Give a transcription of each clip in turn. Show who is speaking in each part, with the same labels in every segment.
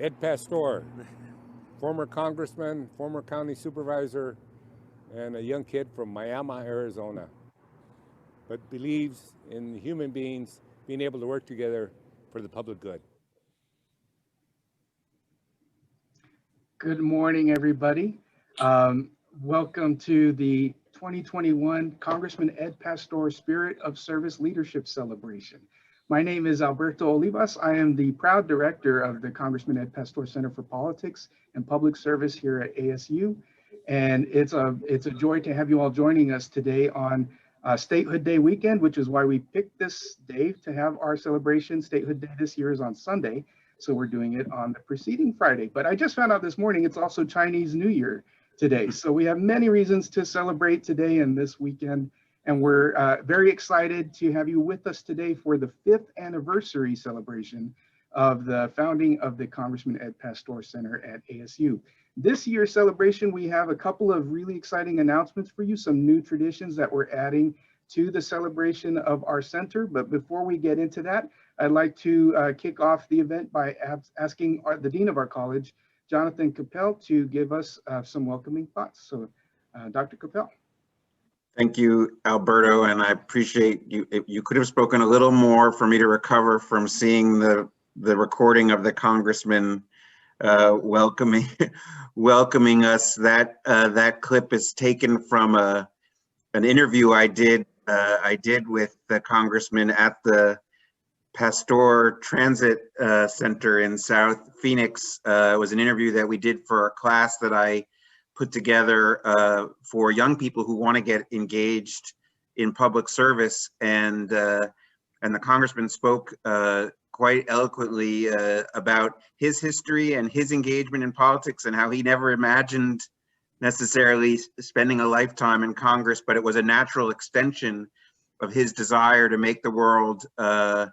Speaker 1: Ed Pastor, former congressman, former county supervisor, and a young kid from Miami, Arizona, but believes in human beings being able to work together for the public good.
Speaker 2: Good morning, everybody. Welcome to the 2021 Congressman Ed Pastor Spirit of Service Leadership Celebration. My name is Alberto Olivas. I am the proud director of the Congressman Ed Pastor Center for Politics and Public Service here at ASU. And it's a joy to have you all joining us today on Statehood Day weekend, which is why we picked this day to have our celebration. Statehood Day this year is on Sunday, so we're doing it on the preceding Friday. But I just found out this morning it's also Chinese New Year today. So we have many reasons to celebrate today and this weekend. And we're very excited to have you with us today for the 5th anniversary celebration of the founding of the Congressman Ed Pastor Center at ASU. This year's celebration, we have a couple of really exciting announcements for you, some new traditions that we're adding to the celebration of our center. But before we get into that, I'd like to kick off the event by asking the Dean of our college, Jonathan Capel, to give us some welcoming thoughts. So Dr. Capel.
Speaker 3: Thank you, Alberto, and I appreciate you. You could have spoken a little more for me to recover from seeing the recording of the congressman welcoming us. That clip is taken from an interview I did with the congressman at the Pastor Transit Center in South Phoenix. It was an interview that we did for a class that I put together for young people who want to get engaged in public service, and the congressman spoke quite eloquently about his history and his engagement in politics and how he never imagined necessarily spending a lifetime in Congress, but it was a natural extension of his desire to make the world a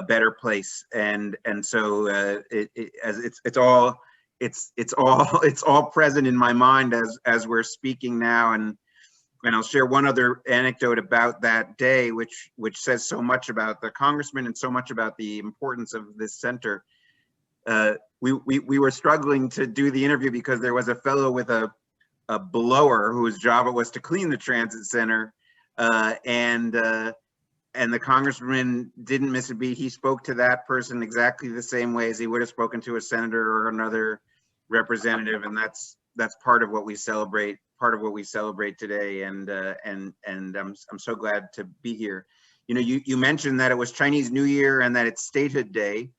Speaker 3: better place. And so it's all present in my mind as we're speaking now, and I'll share one other anecdote about that day, which says so much about the congressman and so much about the importance of this center. We were struggling to do the interview because there was a fellow with a blower whose job it was to clean the transit center, and the congressman didn't miss a beat. He spoke to that person exactly the same way as he would have spoken to a senator or another representative, and that's part of what we celebrate. Part of what we celebrate today, and I'm so glad to be here. You know, you mentioned that it was Chinese New Year and that it's Statehood Day.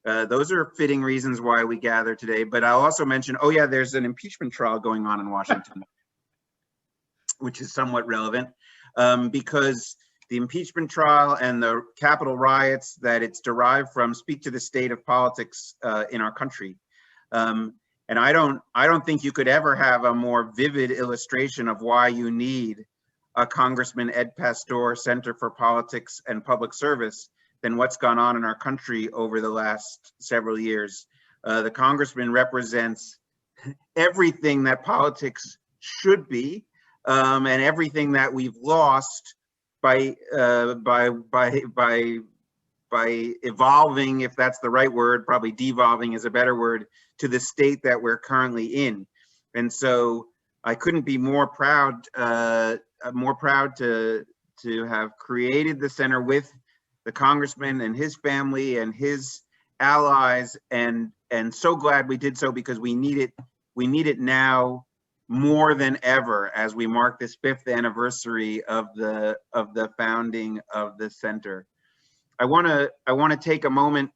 Speaker 3: Those are fitting reasons why we gather today. But I'll also mention, oh yeah, there's an impeachment trial going on in Washington, which is somewhat relevant because the impeachment trial and the Capitol riots that it's derived from speak to the state of politics in our country. And I don't think you could ever have a more vivid illustration of why you need a Congressman Ed Pastor Center for Politics and Public Service than what's gone on in our country over the last several years. The congressman represents everything that politics should be, and everything that we've lost by evolving, if that's the right word. Probably devolving is a better word, to the state that we're currently in. And so I couldn't be more proud to have created the center with the congressman and his family and his allies, and so glad we did so, because we need it now more than ever as we mark this 5th anniversary of the founding of the center. I want to take a moment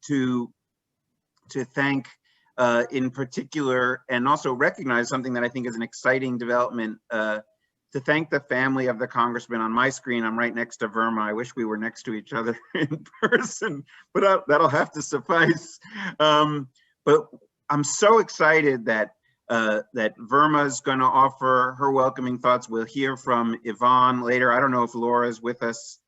Speaker 3: to thank in particular, and also recognize something that I think is an exciting development, to thank the family of the congressman. On my screen, I'm right next to Verma. I wish we were next to each other in person, but that'll have to suffice. But I'm so excited that Verma is going to offer her welcoming thoughts. We'll hear from Yvonne later. I don't know if Laura's with us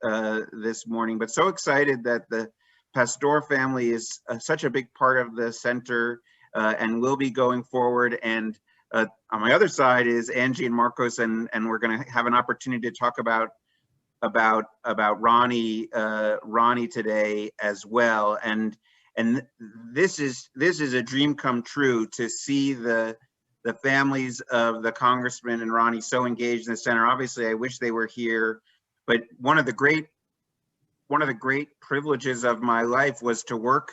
Speaker 3: this morning, but so excited that the Pastor family is such a big part of the center and will be going forward. And on my other side is Angie and Marcos, and we're going to have an opportunity to talk about Ronnie today as well. And And this is a dream come true to see the families of the Congressman and Ronnie so engaged in the center. Obviously, I wish they were here, but one of the great privileges of my life was to work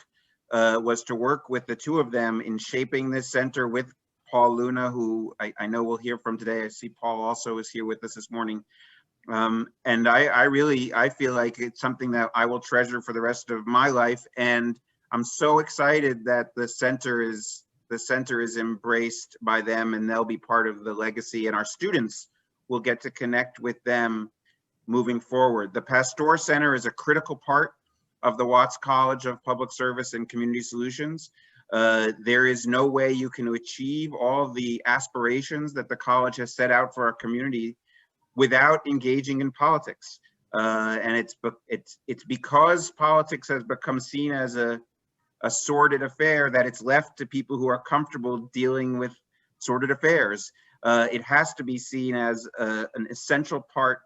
Speaker 3: with the two of them in shaping this center with Paul Luna, who I know we'll hear from today. I see Paul also is here with us this morning. And I feel like it's something that I will treasure for the rest of my life. And I'm so excited that the center is embraced by them, and they'll be part of the legacy, and our students will get to connect with them moving forward. The Pasteur Center is a critical part of the Watts College of Public Service and Community Solutions. There is no way you can achieve all of the aspirations that the college has set out for our community without engaging in politics. And it's because politics has become seen as a sordid affair that it's left to people who are comfortable dealing with sordid affairs. It has to be seen as an essential part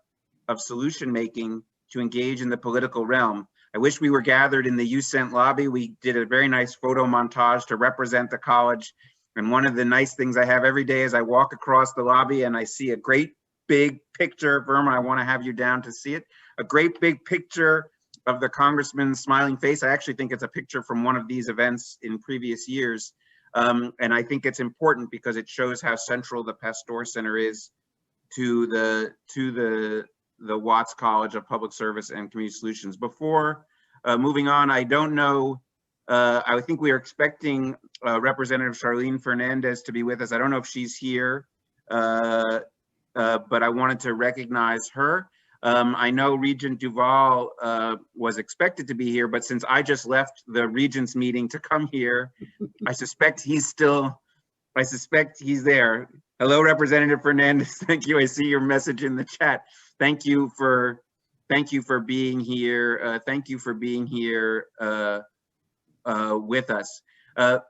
Speaker 3: of solution making to engage in the political realm. I wish we were gathered in the UCent lobby. We did a very nice photo montage to represent the college. And one of the nice things I have every day is I walk across the lobby and I see a great big picture. Verma, I want to have you down to see it. A great big picture of the Congressman's smiling face. I actually think it's a picture from one of these events in previous years. And I think it's important because it shows how central the Pasteur Center is to the Watts College of Public Service and Community Solutions. Before moving on, I don't know, I think we are expecting Representative Charlene Fernandez to be with us. I don't know if she's here, but I wanted to recognize her. I know Regent Duval was expected to be here, but since I just left the Regents meeting to come here, I suspect he's there. Hello, Representative Fernandez. Thank you. I see your message in the chat. Thank you for being here. Thank you for being here with us.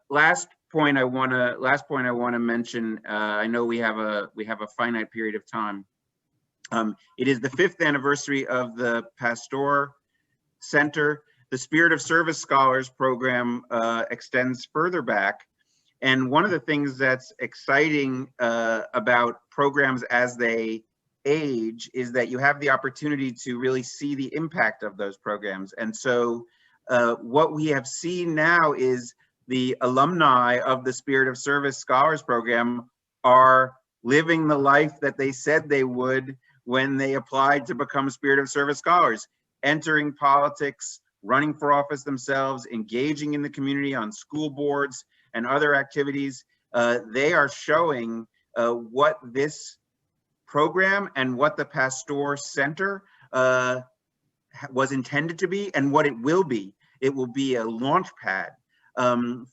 Speaker 3: Last point I want to mention. I know we have a finite period of time. It is the 5th anniversary of the Pasteur Center. The Spirit of Service Scholars program extends further back. And one of the things that's exciting about programs as they age is that you have the opportunity to really see the impact of those programs. And so what we have seen now is the alumni of the Spirit of Service Scholars program are living the life that they said they would when they applied to become Spirit of Service Scholars, entering politics, running for office themselves, engaging in the community on school boards and other activities. They are showing what this program and what the Pasteur Center was intended to be and what it will be. It will be a launch pad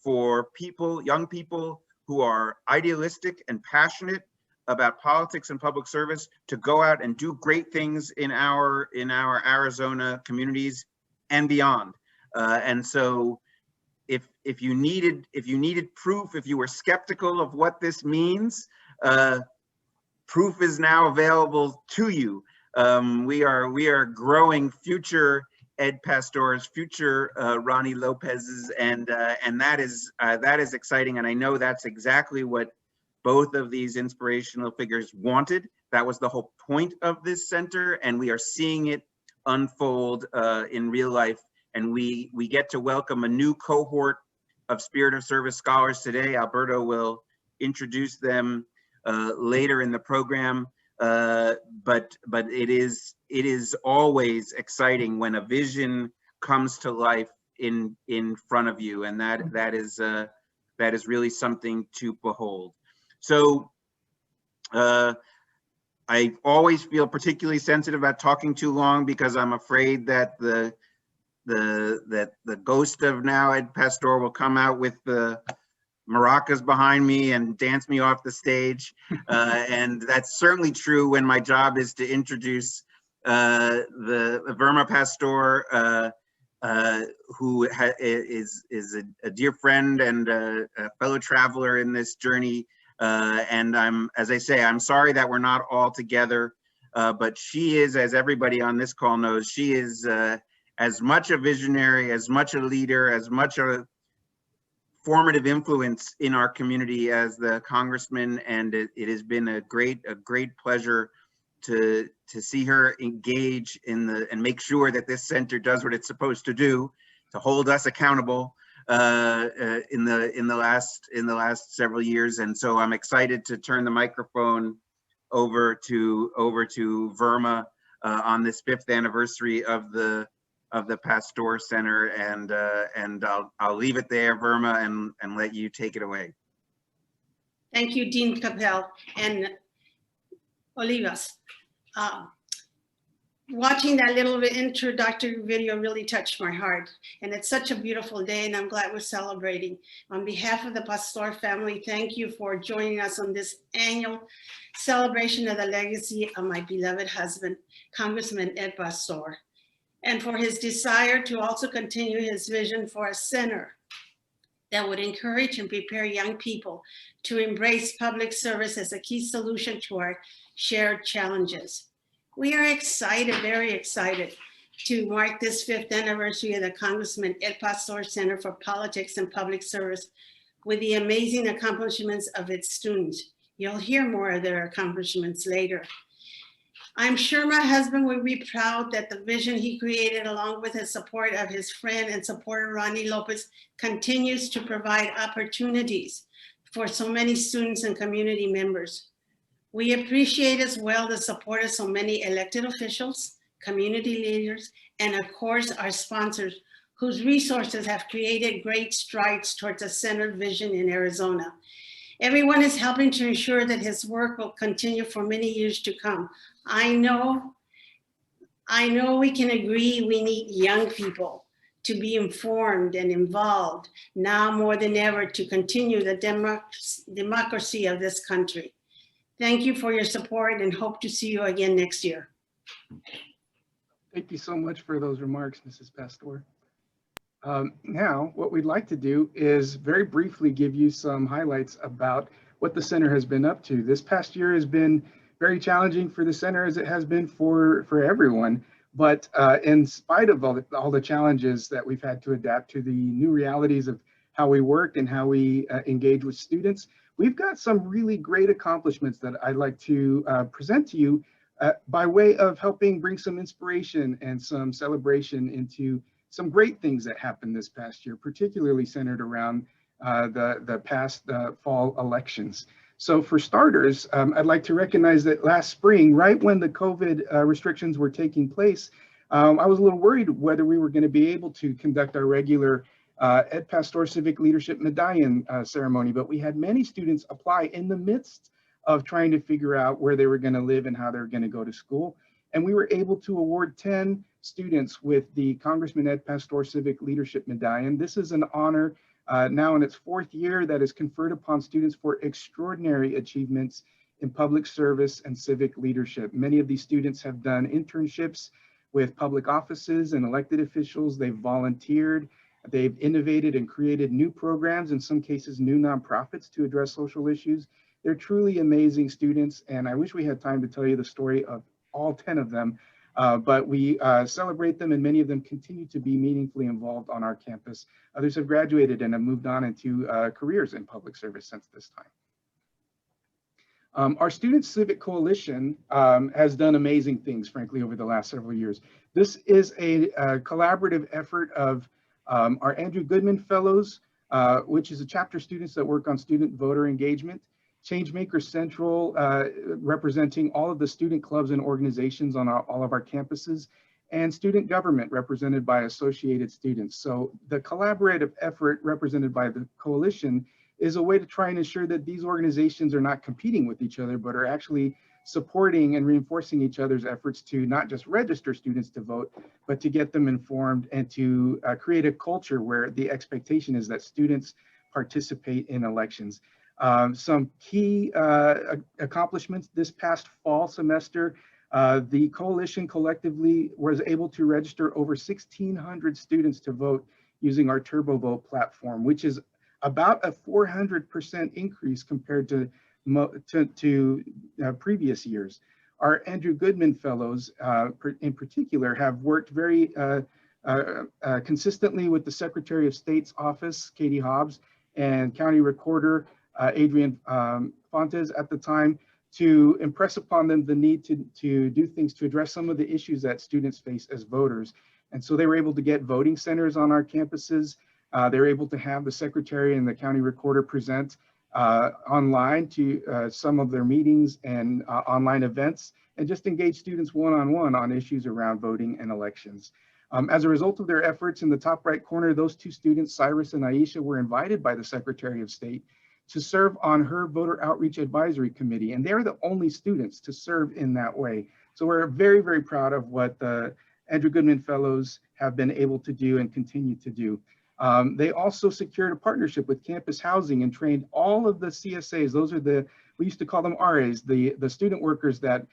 Speaker 3: for people, young people who are idealistic and passionate about politics and public service to go out and do great things in our Arizona communities and beyond. And so if you needed proof, if you were skeptical of what this means, proof is now available to you. We are growing future Ed Pasteurs, future Ronnie Lopez's, and that is exciting. And I know that's exactly what both of these inspirational figures wanted. That was the whole point of this center, and we are seeing it unfold in real life. And we get to welcome a new cohort of Spirit of Service Scholars today. Alberto will introduce them later in the program. But it is always exciting when a vision comes to life in front of you, and that is really something to behold. So I always feel particularly sensitive about talking too long because I'm afraid that the ghost of now Ed Pasteur will come out with the maracas behind me and dance me off the stage. And that's certainly true when my job is to introduce the Verma Pasteur, who is a dear friend and a fellow traveler in this journey. And as I say, I'm sorry that we're not all together, but she is, as everybody on this call knows, she is as much a visionary, as much a leader, as much a formative influence in our community as the congressman, and it has been a great pleasure to see her engage in and make sure that this center does what it's supposed to do, to hold us accountable in the last several years. And so I'm excited to turn the microphone over to Verma on this 5th anniversary of the Pasteur Center, and I'll leave it there, Verma, and let you take it away.
Speaker 4: Thank you, Dean Capel and Olivas. Watching that little introductory video really touched my heart, and it's such a beautiful day, and I'm glad we're celebrating. On behalf of the Pasteur family, thank you for joining us on this annual celebration of the legacy of my beloved husband, Congressman Ed Pasteur, and for his desire to also continue his vision for a center that would encourage and prepare young people to embrace public service as a key solution to our shared challenges. We are excited, very excited, to mark this 5th anniversary of the Congressman Ed Pasteur Center for Politics and Public Service with the amazing accomplishments of its students. You'll hear more of their accomplishments later. I'm sure my husband would be proud that the vision he created, along with the support of his friend and supporter Ronnie Lopez, continues to provide opportunities for so many students and community members. We appreciate as well the support of so many elected officials, community leaders, and of course our sponsors, whose resources have created great strides towards a centered vision in Arizona. Everyone is helping to ensure that his work will continue for many years to come. I know we can agree we need young people to be informed and involved now more than ever to continue the democracy of this country. Thank you for your support and hope to see you again next year.
Speaker 2: Thank you so much for those remarks, Mrs. Pasteur. Now, what we'd like to do is very briefly give you some highlights about what the center has been up to. This past year has been very challenging for the center, as it has been for everyone. But in spite of all the challenges that we've had to adapt to the new realities of how we work and how we engage with students, we've got some really great accomplishments that I'd like to present to you by way of helping bring some inspiration and some celebration into some great things that happened this past year, particularly centered around the past fall elections. So for starters, I'd like to recognize that last spring, right when the COVID restrictions were taking place, I was a little worried whether we were going to be able to conduct our regular Ed Pasteur Civic Leadership Medallion ceremony, but we had many students apply in the midst of trying to figure out where they were going to live and how they were going to go to school. And we were able to award 10 students with the Congressman Ed Pasteur Civic Leadership Medallion. This is an honor now in its 4th year that is conferred upon students for extraordinary achievements in public service and civic leadership. Many of these students have done internships with public offices and elected officials. They've volunteered, they've innovated and created new programs, in some cases new nonprofits to address social issues. They're truly amazing students, and I wish we had time to tell you the story of all 10 of them, but we celebrate them, and many of them continue to be meaningfully involved on our campus. Others have graduated and have moved on into careers in public service since this time. Our Student Civic Coalition has done amazing things, frankly, over the last several years. This is a collaborative effort of our Andrew Goodman Fellows, which is a chapter of students that work on student voter engagement. Changemaker Central, representing all of the student clubs and organizations on all of our campuses, and student government represented by Associated Students. So the collaborative effort represented by the coalition is a way to try and ensure that these organizations are not competing with each other, but are actually supporting and reinforcing each other's efforts to not just register students to vote, but to get them informed and to create a culture where the expectation is that students participate in elections. Some key accomplishments this past fall semester, the coalition collectively was able to register over 1,600 students to vote using our TurboVote platform, which is about a 400% increase compared to previous years. Our Andrew Goodman Fellows in particular have worked very consistently with the Secretary of State's office, Katie Hobbs, and County Recorder Adrian Fontes at the time, to impress upon them the need to do things to address some of the issues that students face as voters. And so they were able to get voting centers on our campuses. They were able to have the Secretary and the County Recorder present online to some of their meetings and online events, and just engage students one-on-one on issues around voting and elections. As a result of their efforts, in the top right corner, those two students, Cyrus and Aisha, were invited by the Secretary of State to serve on her Voter Outreach Advisory Committee, and they're the only students to serve in that way. So we're very, very proud of what the Andrew Goodman Fellows have been able to do and continue to do. They also secured a partnership with Campus Housing and trained all of the CSAs. Those are we used to call them RAs, the student workers that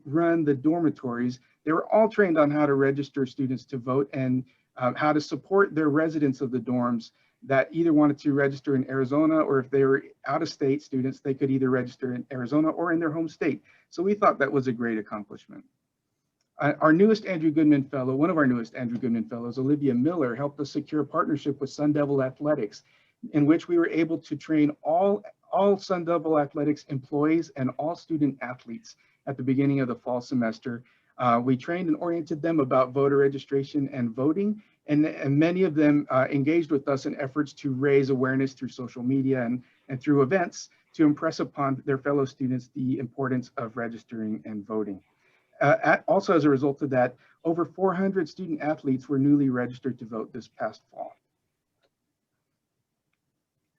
Speaker 2: run the dormitories. They were all trained on how to register students to vote and how to support their residents of the dorms that either wanted to register in Arizona, or if they were out-of-state students, they could either register in Arizona or in their home state. So we thought that was a great accomplishment. Our newest Andrew Goodman Fellow, one of our newest Andrew Goodman Fellows, Olivia Miller, helped us secure a partnership with Sun Devil Athletics, in which we were able to train all Sun Devil Athletics employees and all student athletes at the beginning of the fall semester. We trained and oriented them about voter registration and voting, and many of them engaged with us in efforts to raise awareness through social media and through events to impress upon their fellow students the importance of registering and voting. Also, as a result of that, over 400 student athletes were newly registered to vote this past fall.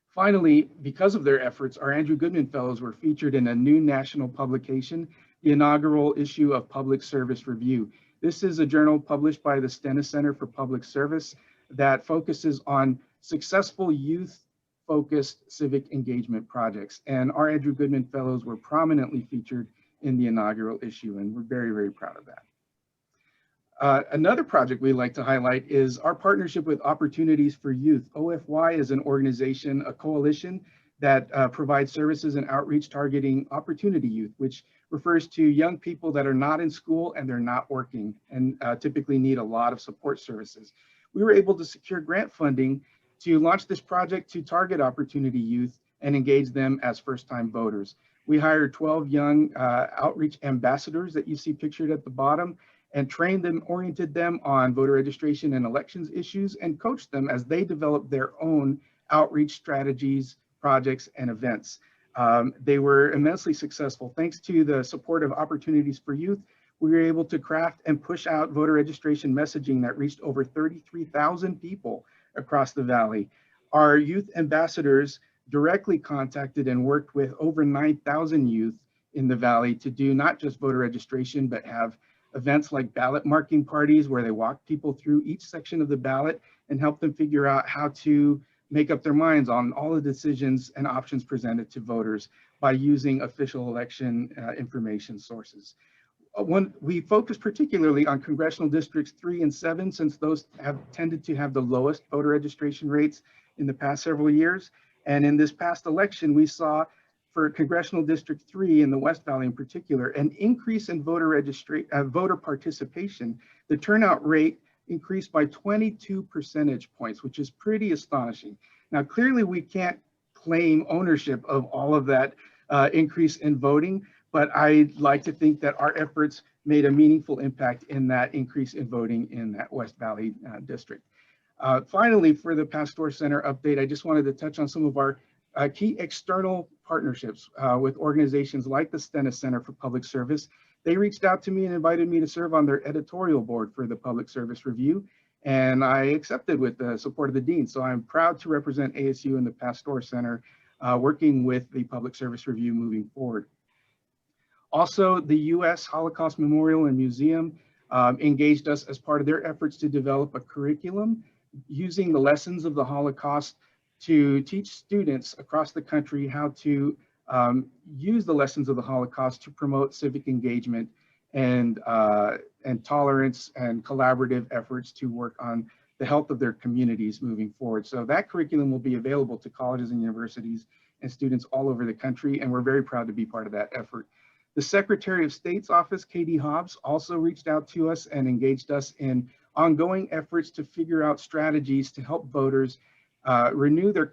Speaker 2: Finally, because of their efforts, our Andrew Goodman Fellows were featured in a new national publication, the inaugural issue of Public Service Review. This is a journal published by the Stennis Center for Public Service that focuses on successful youth-focused civic engagement projects. And our Andrew Goodman Fellows were prominently featured in the inaugural issue, and we're very, very proud of that. Another project we like to highlight is our partnership with Opportunities for Youth. OFY is an organization, a coalition that provides services and outreach targeting opportunity youth, which refers to young people that are not in school and they're not working and typically need a lot of support services. We were able to secure grant funding to launch this project to target opportunity youth and engage them as first-time voters. We hired 12 young outreach ambassadors that you see pictured at the bottom, and trained them, oriented them on voter registration and elections issues, and coached them as they developed their own outreach strategies, projects, and events. They were immensely successful. Thanks to the support of Opportunities for Youth, we were able to craft and push out voter registration messaging that reached over 33,000 people across the Valley. Our youth ambassadors directly contacted and worked with over 9,000 youth in the Valley to do not just voter registration, but have events like ballot marking parties where they walk people through each section of the ballot and help them figure out how to make up their minds on all the decisions and options presented to voters by using official election information sources. We focused particularly on congressional districts 3 and 7, since those have tended to have the lowest voter registration rates in the past several years. And in this past election, we saw for Congressional District 3 in the West Valley in particular, an increase in voter participation. The turnout rate increased by 22 percentage points, which is pretty astonishing. Now, clearly we can't claim ownership of all of that increase in voting, but I'd like to think that our efforts made a meaningful impact in that increase in voting in that West Valley district. Finally, for the Pasteur Center update, I just wanted to touch on some of our key external partnerships with organizations like the Stennis Center for Public Service. They reached out to me and invited me to serve on their editorial board for the Public Service Review, and I accepted with the support of the dean. So I'm proud to represent ASU and the Pasteur Center working with the Public Service Review moving forward. Also, the U.S. Holocaust Memorial and Museum engaged us as part of their efforts to develop a curriculum using the lessons of the Holocaust to teach students across the country how to use the lessons of the Holocaust to promote civic engagement and tolerance and collaborative efforts to work on the health of their communities moving forward. So that curriculum will be available to colleges and universities and students all over the country, and we're very proud to be part of that effort. The Secretary of State's office, Katie Hobbs, also reached out to us and engaged us in ongoing efforts to figure out strategies to help voters renew their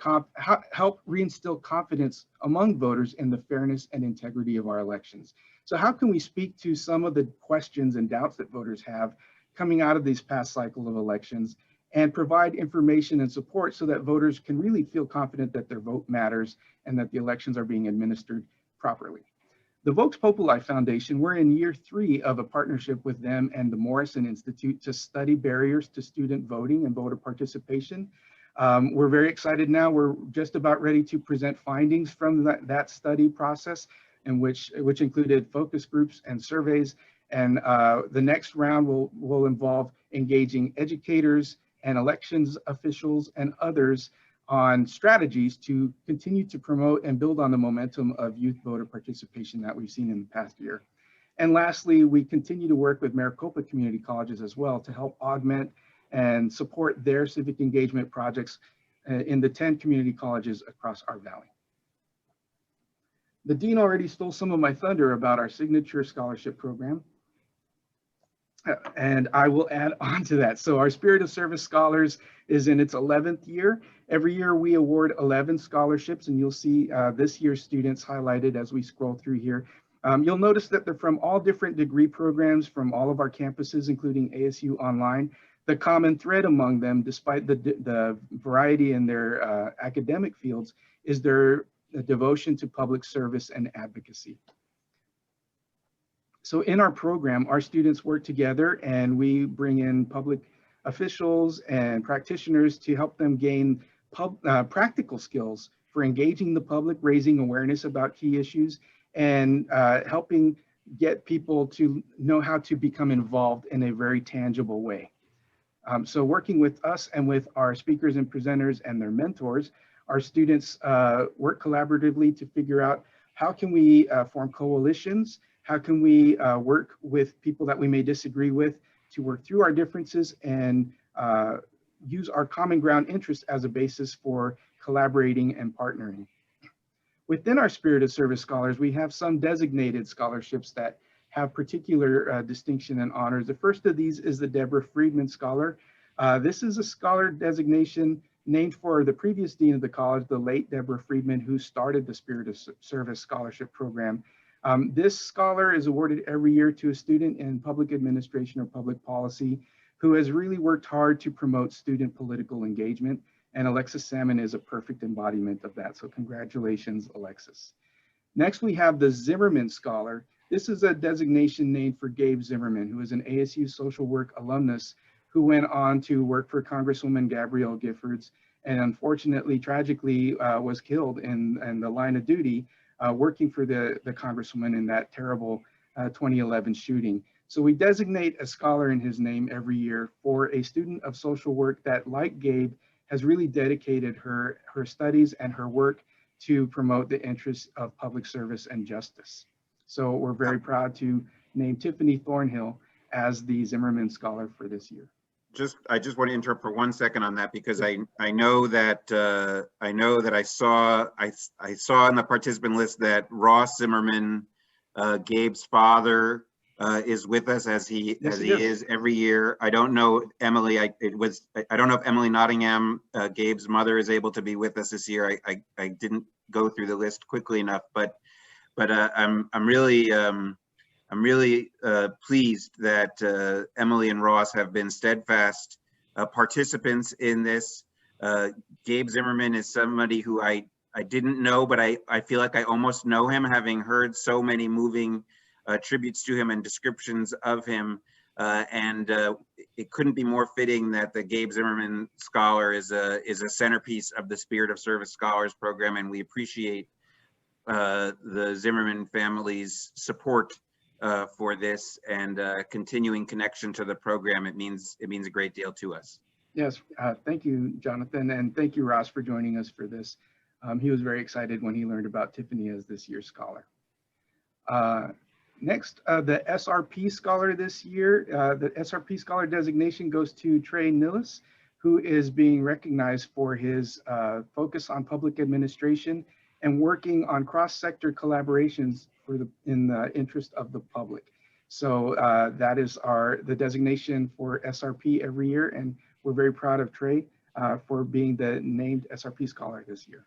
Speaker 2: help reinstill confidence among voters in the fairness and integrity of our elections. So how can we speak to some of the questions and doubts that voters have coming out of these past cycle of elections and provide information and support so that voters can really feel confident that their vote matters and that the elections are being administered properly? The Vox Populi Foundation, we're in year 3 of a partnership with them and the Morrison Institute to study barriers to student voting and voter participation. We're very excited now. We're just about ready to present findings from that study process, in which included focus groups and surveys. And the next round will involve engaging educators and elections officials and others on strategies to continue to promote and build on the momentum of youth voter participation that we've seen in the past year. And lastly, we continue to work with Maricopa community colleges as well to help augment and support their civic engagement projects in the 10 community colleges across our valley. The dean already stole some of my thunder about our signature scholarship program. And I will add on to that. So our Spirit of Service Scholars is in its 11th year. Every year we award 11 scholarships, and you'll see this year's students highlighted as we scroll through here. You'll notice that they're from all different degree programs from all of our campuses, including ASU Online. The common thread among them, despite the variety in their academic fields, is their devotion to public service and advocacy. So in our program, our students work together and we bring in public officials and practitioners to help them gain practical skills for engaging the public, raising awareness about key issues, and helping get people to know how to become involved in a very tangible way. So working with us and with our speakers and presenters and their mentors, our students work collaboratively to figure out how can we form coalitions. How can we work with people that we may disagree with to work through our differences and use our common ground interests as a basis for collaborating and partnering? Within our Spirit of Service Scholars, we have some designated scholarships that have particular distinction and honors. The first of these is the Deborah Friedman Scholar. This is a scholar designation named for the previous dean of the college, the late Deborah Friedman, who started the Spirit of Service Scholarship Program. This scholar is awarded every year to a student in public administration or public policy who has really worked hard to promote student political engagement. And Alexis Salmon is a perfect embodiment of that. So congratulations, Alexis. Next, we have the Zimmerman Scholar. This is a designation named for Gabe Zimmerman, who is an ASU social work alumnus who went on to work for Congresswoman Gabrielle Giffords and unfortunately, tragically, was killed in the line of duty working for the Congresswoman in that terrible 2011 shooting. So we designate a scholar in his name every year for a student of social work that, like Gabe, has really dedicated her studies and her work to promote the interests of public service and justice. So we're very proud to name Tiffany Thornhill as the Zimmerman Scholar for this year.
Speaker 3: I just want to interrupt for 1 second on that because I know that I saw in the participant list that Ross Zimmerman, Gabe's father, is with us as he is every year. I don't know Emily. I don't know if Emily Nottingham, Gabe's mother, is able to be with us this year. I didn't go through the list quickly enough, but I'm really pleased that Emily and Ross have been steadfast participants in this. Gabe Zimmerman is somebody who I didn't know, but I feel like I almost know him, having heard so many moving tributes to him and descriptions of him. It couldn't be more fitting that the Gabe Zimmerman Scholar is a centerpiece of the Spirit of Service Scholars program, and we appreciate the Zimmerman family's support for this and continuing connection to the program. It means a great deal to us.
Speaker 2: Yes, thank you, Jonathan, and thank you, Ross, for joining us for this. He was very excited when he learned about Tiffany as this year's scholar. Next, the SRP Scholar this year. The SRP Scholar designation goes to Trey Nillis, who is being recognized for his focus on public administration and working on cross-sector collaborations in the interest of the public. So that is the designation for SRP every year, and we're very proud of Trey for being the named SRP Scholar this year.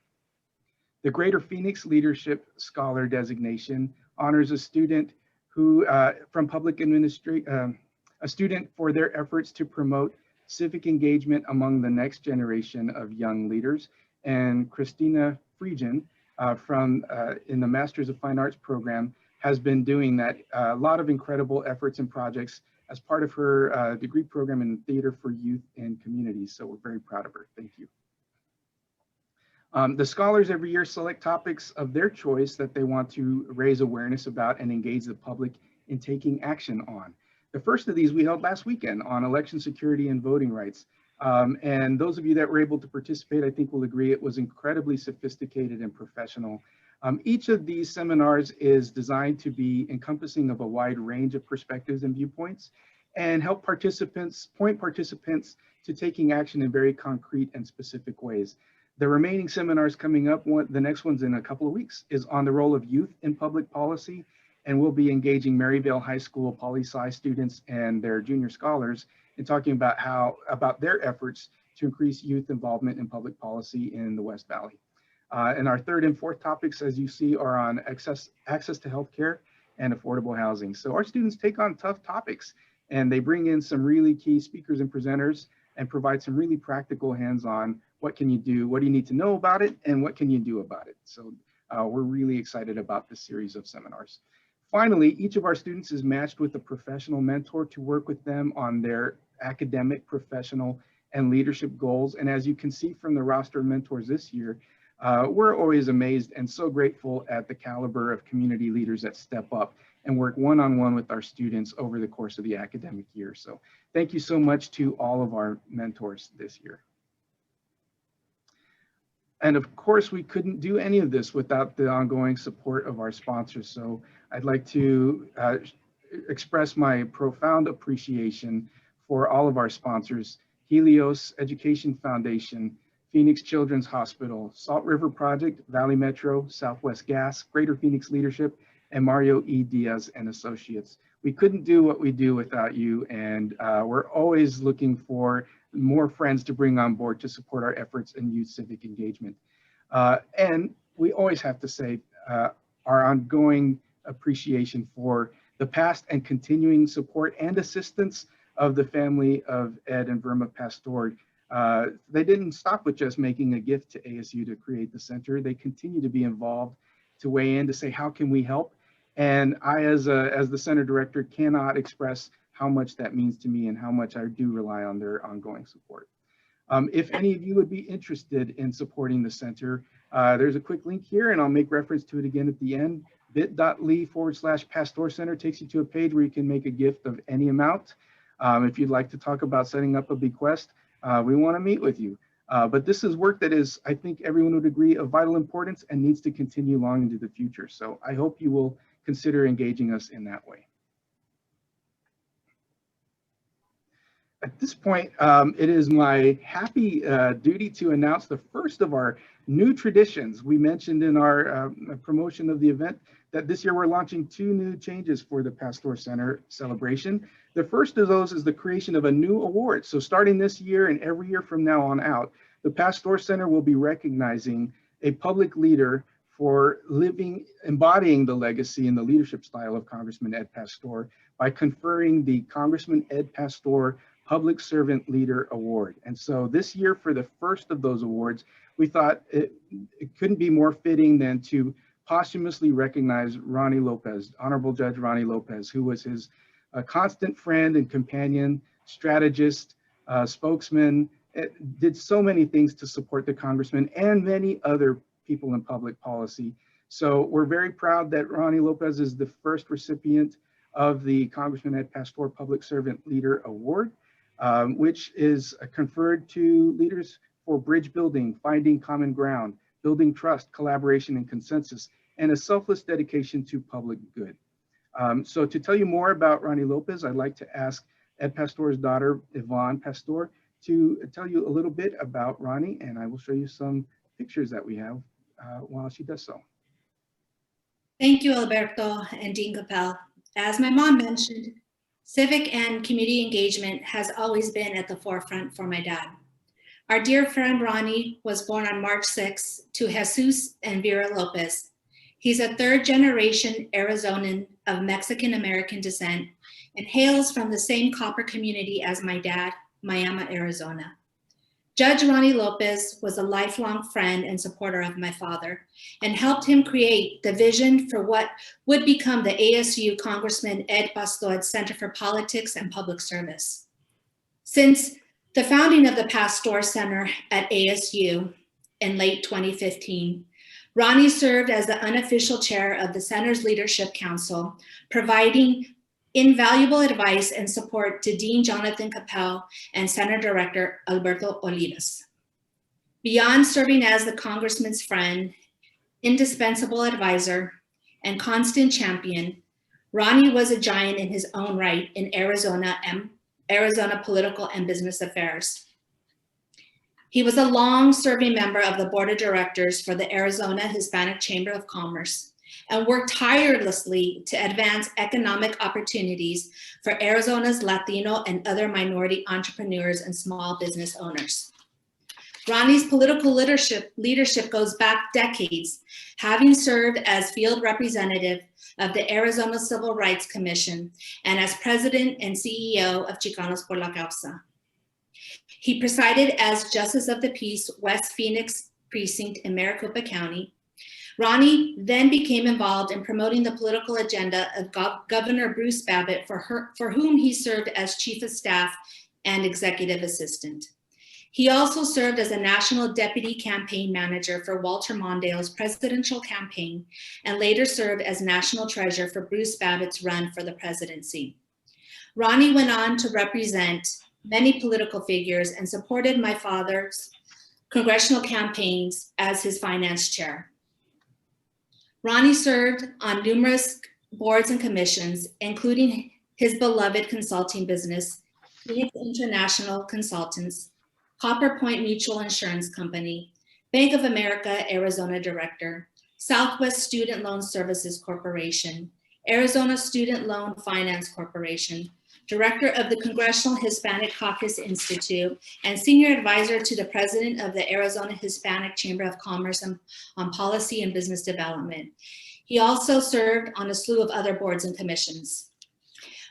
Speaker 2: The Greater Phoenix Leadership Scholar designation honors a student who, from public administration, a student for their efforts to promote civic engagement among the next generation of young leaders. And Christina Friedman in the Masters of Fine Arts program has been doing that. A lot of incredible efforts and projects as part of her degree program in theater for youth and communities. So we're very proud of her. Thank you. The scholars every year select topics of their choice that they want to raise awareness about and engage the public in taking action on. The first of these we held last weekend on election security and voting rights. And those of you that were able to participate, I think will agree it was incredibly sophisticated and professional. Each of these seminars is designed to be encompassing of a wide range of perspectives and viewpoints and help point participants to taking action in very concrete and specific ways. The remaining seminars coming up, the next one's in a couple of weeks, is on the role of youth in public policy. And we'll be engaging Maryvale High School poli-sci students and their junior scholars in talking about their efforts to increase youth involvement in public policy in the West Valley. And our third and fourth topics, as you see, are on access to healthcare and affordable housing. So our students take on tough topics and they bring in some really key speakers and presenters and provide some really practical hands-on, what can you do, what do you need to know about it, and what can you do about it. So we're really excited about this series of seminars. Finally, each of our students is matched with a professional mentor to work with them on their academic, professional, and leadership goals. And as you can see from the roster of mentors this year, we're always amazed and so grateful at the caliber of community leaders that step up and work one-on-one with our students over the course of the academic year. So thank you so much to all of our mentors this year. And of course, we couldn't do any of this without the ongoing support of our sponsors. So I'd like to express my profound appreciation for all of our sponsors: Helios Education Foundation, Phoenix Children's Hospital, Salt River Project, Valley Metro, Southwest Gas, Greater Phoenix Leadership, and Mario E. Diaz and Associates. We couldn't do what we do without you, and we're always looking for more friends to bring on board to support our efforts in youth civic engagement. And we always have to say our ongoing appreciation for the past and continuing support and assistance of the family of Ed and Verma Pastor. They didn't stop with just making a gift to ASU to create the center. They continue to be involved, to weigh in, to say, how can we help? And I, as the center director, cannot express how much that means to me and how much I do rely on their ongoing support. If any of you would be interested in supporting the center, there's a quick link here, and I'll make reference to it again at the end. bit.ly/Pastor Center takes you to a page where you can make a gift of any amount. If you'd like to talk about setting up a bequest, we want to meet with you. But this is work that is, I think everyone would agree, of vital importance and needs to continue long into the future. So I hope you will consider engaging us in that way. At this point, it is my happy duty to announce the first of our new traditions. We mentioned in our promotion of the event that this year we're launching 2 new changes for the Pastor Center celebration. The first of those is the creation of a new award. So starting this year and every year from now on out, the Pastor Center will be recognizing a public leader for embodying the legacy and the leadership style of Congressman Ed Pastor by conferring the Congressman Ed Pastor Public Servant Leader Award. And so this year, for the first of those awards, we thought it couldn't be more fitting than to posthumously recognize Ronnie Lopez, Honorable Judge Ronnie Lopez, who was his constant friend and companion, strategist, spokesman, did so many things to support the congressman and many other people in public policy. So we're very proud that Ronnie Lopez is the first recipient of the Congressman Ed Pastor Public Servant Leader Award, which is conferred to leaders for bridge building, finding common ground, building trust, collaboration, and consensus, and a selfless dedication to public good. So to tell you more about Ronnie Lopez, I'd like to ask Ed Pastor's daughter, Yvonne Pastor, to tell you a little bit about Ronnie, and I will show you some pictures that we have while she does so.
Speaker 5: Thank you, Alberto and Dean Capel. As my mom mentioned, civic and community engagement has always been at the forefront for my dad. Our dear friend Ronnie was born on March 6 to Jesus and Vera Lopez. He's a third-generation Arizonan of Mexican-American descent and hails from the same copper community as my dad, Miami, Arizona. Judge Ronnie Lopez was a lifelong friend and supporter of my father and helped him create the vision for what would become the ASU Congressman Ed Pastor Center for Politics and Public Service. Since the founding of the Pastor Center at ASU in late 2015, Ronnie served as the unofficial chair of the center's leadership council, providing invaluable advice and support to Dean Jonathan Capel and Center Director Alberto Olivas. Beyond serving as the congressman's friend, indispensable advisor, and constant champion, Ronnie was a giant in his own right in Arizona political and business affairs. He was a long-serving member of the board of directors for the Arizona Hispanic Chamber of Commerce and worked tirelessly to advance economic opportunities for Arizona's Latino and other minority entrepreneurs and small business owners. Ronnie's political leadership goes back decades, having served as field representative of the Arizona Civil Rights Commission and as president and CEO of Chicanos por la Causa. He presided as Justice of the Peace, West Phoenix Precinct in Maricopa County. Ronnie then became involved in promoting the political agenda of Governor Bruce Babbitt, for whom he served as Chief of Staff and Executive Assistant. He also served as a National Deputy Campaign Manager for Walter Mondale's presidential campaign and later served as National Treasurer for Bruce Babbitt's run for the presidency. Ronnie went on to represent many political figures and supported my father's congressional campaigns as his finance chair. Ronnie served on numerous boards and commissions, including his beloved consulting business, Phoenix International Consultants, Copper Point Mutual Insurance Company, Bank of America Arizona Director, Southwest Student Loan Services Corporation, Arizona Student Loan Finance Corporation, Director of the Congressional Hispanic Caucus Institute, and Senior Advisor to the President of the Arizona Hispanic Chamber of Commerce on Policy and Business Development. He also served on a slew of other boards and commissions.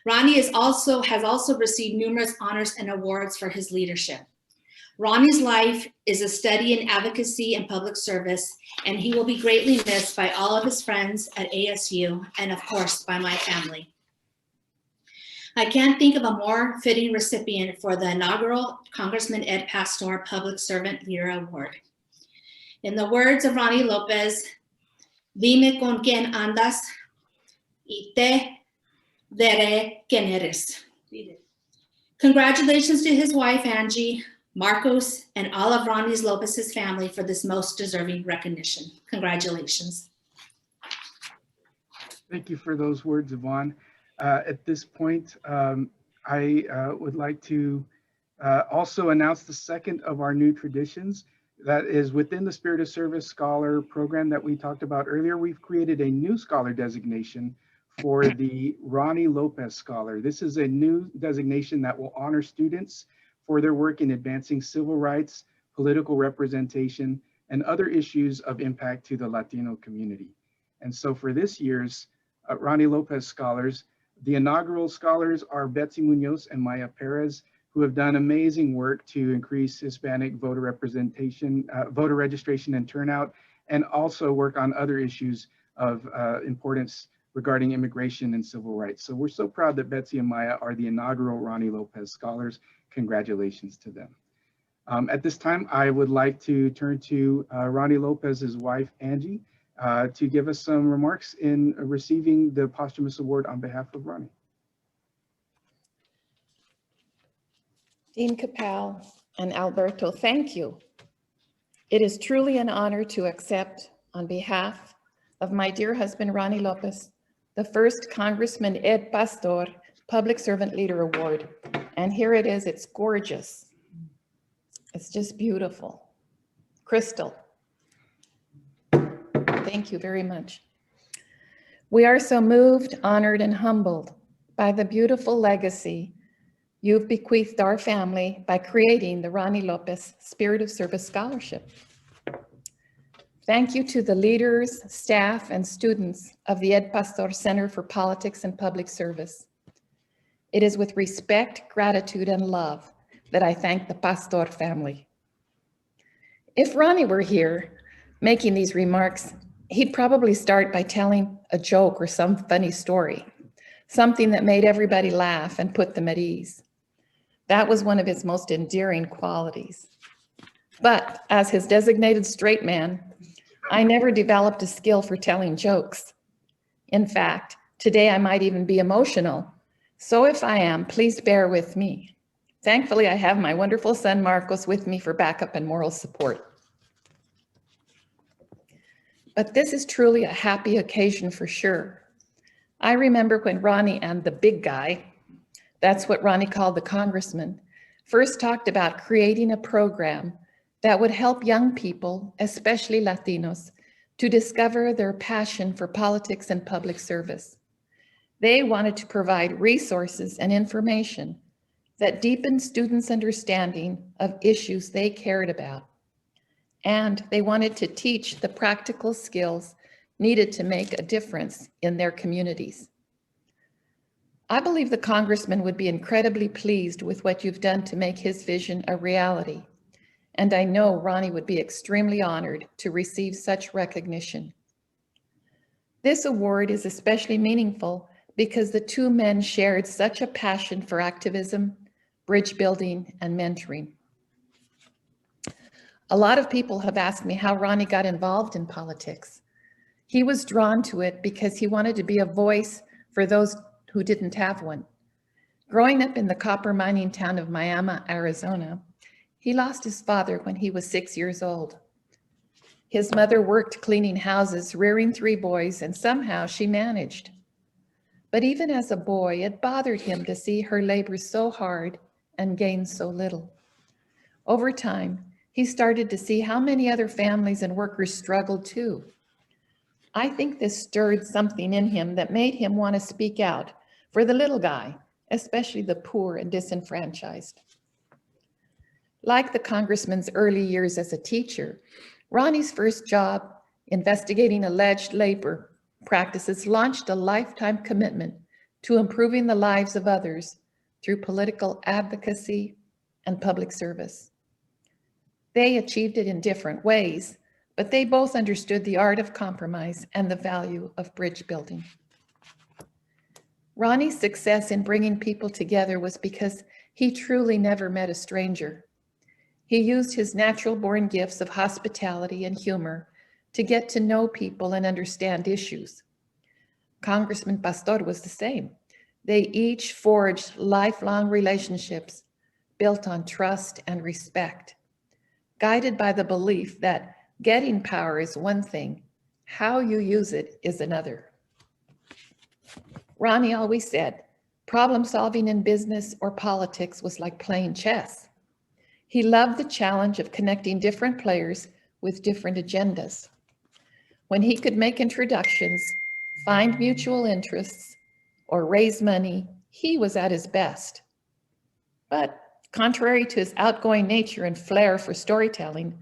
Speaker 5: Ronnie has also received numerous honors and awards for his leadership. Ronnie's life is a study in advocacy and public service, and he will be greatly missed by all of his friends at ASU and, of course, by my family. I can't think of a more fitting recipient for the inaugural Congressman Ed Pastor Public Servant Leader Award. In the words of Ronnie Lopez, dime con quién andas y te diré quién eres. Congratulations to his wife, Angie, Marcos, and all of Ronnie Lopez's family for this most deserving recognition. Congratulations.
Speaker 2: Thank you for those words, Yvonne. At this point, I would like to also announce the second of our new traditions that is within the Spirit of Service Scholar program that we talked about earlier. We've created a new scholar designation for the Ronnie Lopez Scholar. This is a new designation that will honor students for their work in advancing civil rights, political representation, and other issues of impact to the Latino community. And so for this year's Ronnie Lopez Scholars, the inaugural scholars are Betsy Munoz and Maya Perez, who have done amazing work to increase Hispanic voter representation, voter registration and turnout, and also work on other issues of importance regarding immigration and civil rights. So we're so proud that Betsy and Maya are the inaugural Ronnie Lopez Scholars. Congratulations to them. At this time, I would like to turn to Ronnie Lopez's wife, Angie, to give us some remarks in receiving the posthumous award on behalf of Ronnie.
Speaker 6: Dean Capel and Alberto, thank you. It is truly an honor to accept, on behalf of my dear husband, Ronnie Lopez, the first Congressman Ed Pastor Public Servant Leader Award. And here it is, it's gorgeous. It's just beautiful. Crystal. Thank you very much. We are so moved, honored, and humbled by the beautiful legacy you've bequeathed our family by creating the Ronnie Lopez Spirit of Service Scholarship. Thank you to the leaders, staff, and students of the Ed Pastor Center for Politics and Public Service. It is with respect, gratitude, and love that I thank the Pastor family. If Ronnie were here making these remarks, he'd probably start by telling a joke or some funny story, something that made everybody laugh and put them at ease. That was one of his most endearing qualities. But as his designated straight man, I never developed a skill for telling jokes. In fact, today I might even be emotional. So if I am, please bear with me. Thankfully, I have my wonderful son, Marcos, with me for backup and moral support. But this is truly a happy occasion for sure. I remember when Ronnie and the big guy, that's what Ronnie called the Congressman, first talked about creating a program that would help young people, especially Latinos, to discover their passion for politics and public service. They wanted to provide resources and information that deepened students' understanding of issues they cared about. And they wanted to teach the practical skills needed to make a difference in their communities. I believe the Congressman would be incredibly pleased with what you've done to make his vision a reality. And I know Ronnie would be extremely honored to receive such recognition. This award is especially meaningful because the two men shared such a passion for activism, bridge building, and mentoring. A lot of people have asked me how Ronnie got involved in politics. He was drawn to it because he wanted to be a voice for those who didn't have one. Growing up in the copper mining town of Miami, Arizona, he lost his father when he was 6 years old. His mother worked cleaning houses, rearing 3 boys, and somehow she managed. But even as a boy, it bothered him to see her labor so hard and gain so little. Over time, he started to see how many other families and workers struggled too. I think this stirred something in him that made him want to speak out for the little guy, especially the poor and disenfranchised. Like the Congressman's early years as a teacher, Ronnie's first job investigating alleged labor practices launched a lifetime commitment to improving the lives of others through political advocacy and public service. They achieved it in different ways, but they both understood the art of compromise and the value of bridge building. Ronnie's success in bringing people together was because he truly never met a stranger. He used his natural-born gifts of hospitality and humor to get to know people and understand issues. Congressman Pastor was the same. They each forged lifelong relationships built on trust and respect, guided by the belief that getting power is one thing, how you use it is another. Ronnie always said, problem solving in business or politics was like playing chess. He loved the challenge of connecting different players with different agendas. When he could make introductions, find mutual interests, or raise money, he was at his best. But contrary to his outgoing nature and flair for storytelling,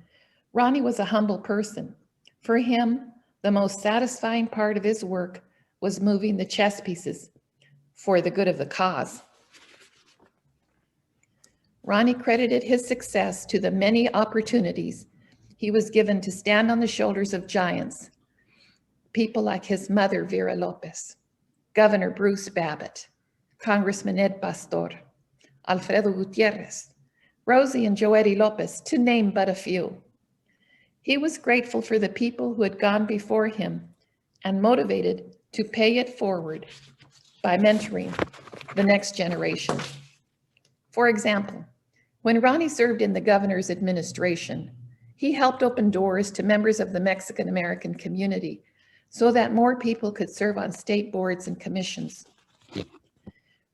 Speaker 6: Ronnie was a humble person. For him, the most satisfying part of his work was moving the chess pieces for the good of the cause. Ronnie credited his success to the many opportunities he was given to stand on the shoulders of giants, people like his mother, Vera Lopez, Governor Bruce Babbitt, Congressman Ed Pastor, Alfredo Gutierrez, Rosie and Joetti Lopez, to name but a few. He was grateful for the people who had gone before him and motivated to pay it forward by mentoring the next generation. For example, when Ronnie served in the governor's administration, he helped open doors to members of the Mexican American community so that more people could serve on state boards and commissions.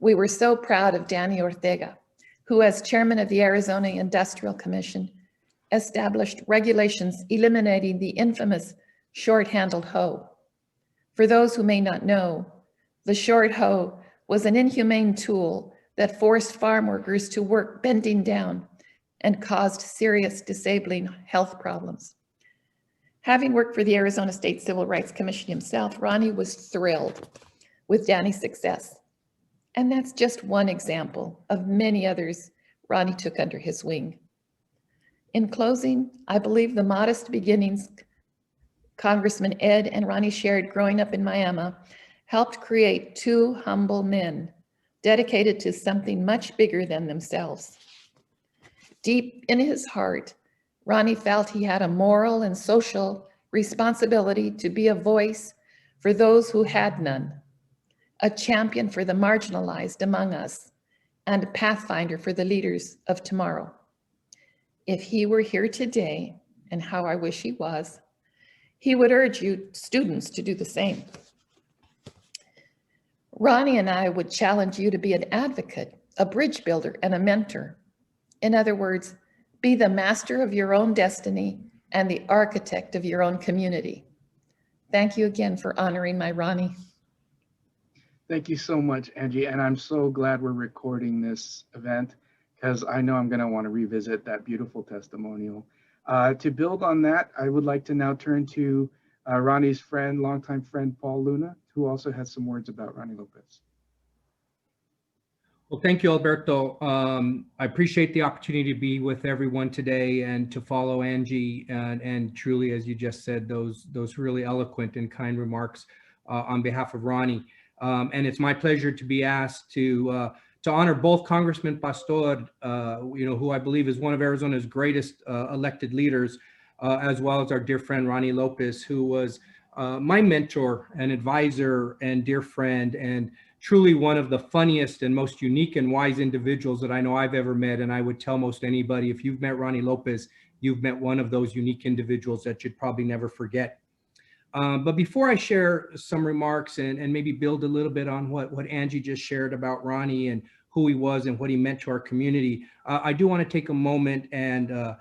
Speaker 6: We were so proud of Danny Ortega, who, as chairman of the Arizona Industrial Commission, established regulations eliminating the infamous short-handled hoe. For those who may not know, the short hoe was an inhumane tool that forced farm workers to work bending down and caused serious disabling health problems. Having worked for the Arizona State Civil Rights Commission himself, Ronnie was thrilled with Danny's success. And that's just one example of many others Ronnie took under his wing. In closing, I believe the modest beginnings Congressman Ed and Ronnie shared growing up in Miami helped create two humble men dedicated to something much bigger than themselves. Deep in his heart, Ronnie felt he had a moral and social responsibility to be a voice for those who had none, a champion for the marginalized among us, and a pathfinder for the leaders of tomorrow. If he were here today, and how I wish he was, he would urge you students to do the same. Ronnie and I would challenge you to be an advocate, a bridge builder, and a mentor. In other words, be the master of your own destiny and the architect of your own community. Thank you again for honoring my Ronnie.
Speaker 2: Thank you so much, Angie. And I'm so glad we're recording this event because I know I'm going to want to revisit that beautiful testimonial. To build on that, I would like to now turn to Ronnie's friend, longtime friend, Paul Luna, who also has some words about Ronnie Lopez.
Speaker 7: Well, thank you, Alberto. I appreciate the opportunity to be with everyone today and to follow Angie and truly, as you just said, those really eloquent and kind remarks on behalf of Ronnie. And it's my pleasure to be asked to honor both Congressman Pastor, who I believe is one of Arizona's greatest elected leaders, as well as our dear friend Ronnie Lopez, who was my mentor and advisor and dear friend, and truly one of the funniest and most unique and wise individuals that I know I've ever met. And I would tell most anybody, if you've met Ronnie Lopez, you've met one of those unique individuals that you'd probably never forget. But before I share some remarks and maybe build a little bit on what Angie just shared about Ronnie and who he was and what he meant to our community, I do want to take a moment and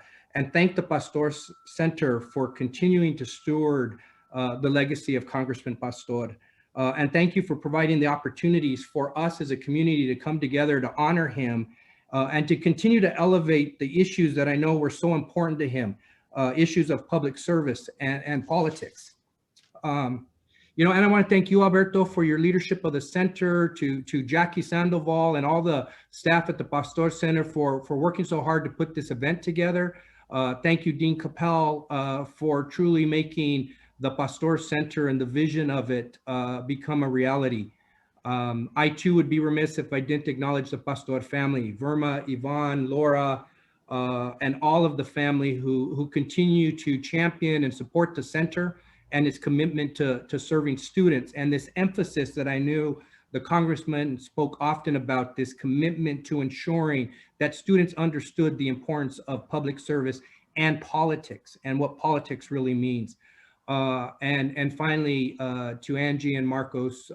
Speaker 7: thank the Pastor Center for continuing to steward the legacy of Congressman Pastor. And thank you for providing the opportunities for us as a community to come together to honor him and to continue to elevate the issues that I know were so important to him, issues of public service and politics. And I want to thank you, Alberto, for your leadership of the center, to Jackie Sandoval and all the staff at the Pastor Center for working so hard to put this event together. Thank you, Dean Capel, for truly making the Pastor Center and the vision of it become a reality. I too would be remiss if I didn't acknowledge the Pastor family, Verma, Yvonne, Laura, and all of the family who continue to champion and support the center and its commitment to serving students, and this emphasis that I knew the Congressman spoke often about, this commitment to ensuring that students understood the importance of public service and politics and what politics really means. And finally, to Angie and Marcos,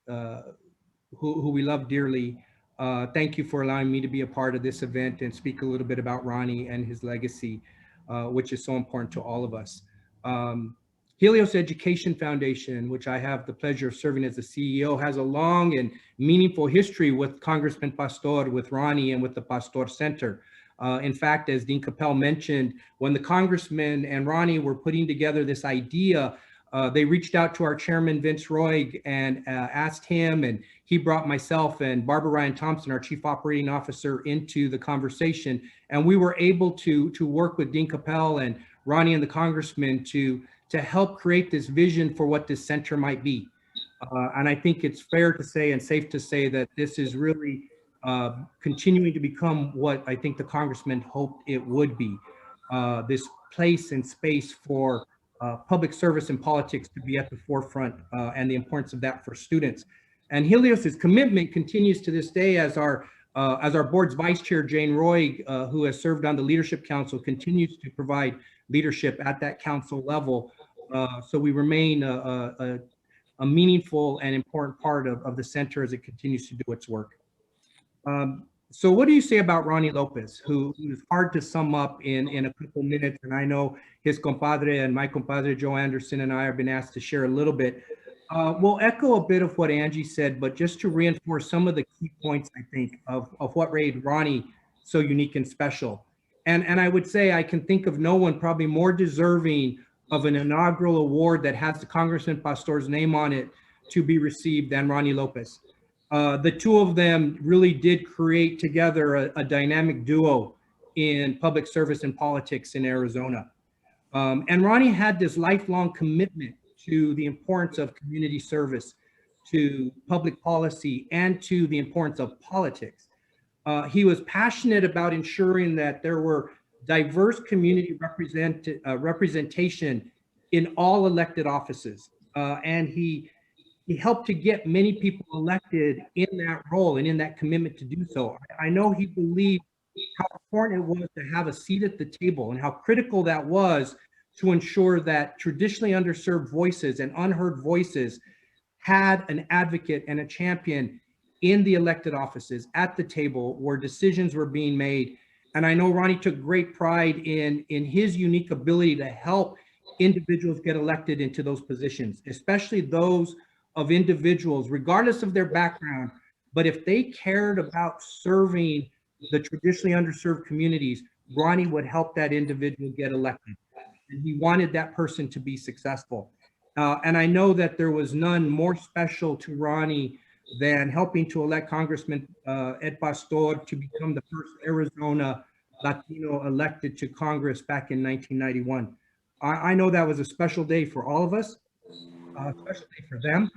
Speaker 7: who we love dearly, thank you for allowing me to be a part of this event and speak a little bit about Ronnie and his legacy, which is so important to all of us. Helios Education Foundation, which I have the pleasure of serving as the CEO, has a long and meaningful history with Congressman Pastor, with Ronnie, and with the Pastor Center. In fact, as Dean Capel mentioned, when the Congressman and Ronnie were putting together this idea, they reached out to our chairman, Vince Roig, and asked him, and he brought myself and Barbara Ryan Thompson, our chief operating officer, into the conversation. And we were able to work with Dean Capel and Ronnie and the Congressman to help create this vision for what this center might be. And I think it's fair to say and safe to say that this is really continuing to become what I think the Congressman hoped it would be, this place and space for public service and politics to be at the forefront, and the importance of that for students. And Helios's commitment continues to this day as our board's vice chair, Jane Roig, who has served on the Leadership Council, continues to provide leadership at that council level. So we remain a the meaningful and important part of the center as it continues to do its work. So what do you say about Ronnie Lopez, who is hard to sum up in a couple minutes? And I know his compadre and my compadre Joe Anderson and I have been asked to share a little bit. We'll echo a bit of what Angie said, but just to reinforce some of the key points, I think, of what made Ronnie so unique and special. And I would say I can think of no one probably more deserving of an inaugural award that has the Congressman Pastor's name on it to be received than Ronnie Lopez. The two of them really did create together a dynamic duo in public service and politics in Arizona. And Ronnie had this lifelong commitment to the importance of community service, to public policy, and to the importance of politics. He was passionate about ensuring that there were diverse community representation in all elected offices. And he helped to get many people elected in that role and in that commitment to do so. I know he believed how important it was to have a seat at the table and how critical that was to ensure that traditionally underserved voices and unheard voices had an advocate and a champion in the elected offices at the table where decisions were being made. And I know Ronnie took great pride in his unique ability to help individuals get elected into those positions, especially those of individuals, regardless of their background. But if they cared about serving the traditionally underserved communities, Ronnie would help that individual get elected. And he wanted that person to be successful. And I know that there was none more special to Ronnie than helping to elect Congressman Ed Pastor to become the first Arizona Latino elected to Congress back in 1991. I know that was a special day for all of us, especially for them.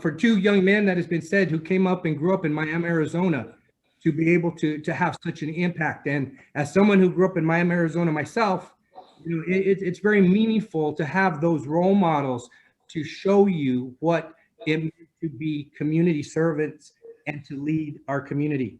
Speaker 7: For two young men, that has been said, who came up and grew up in Miami, Arizona, to be able to have such an impact. And as someone who grew up in Miami, Arizona myself, you know, it's very meaningful to have those role models to show you what it meant to be community servants and to lead our community.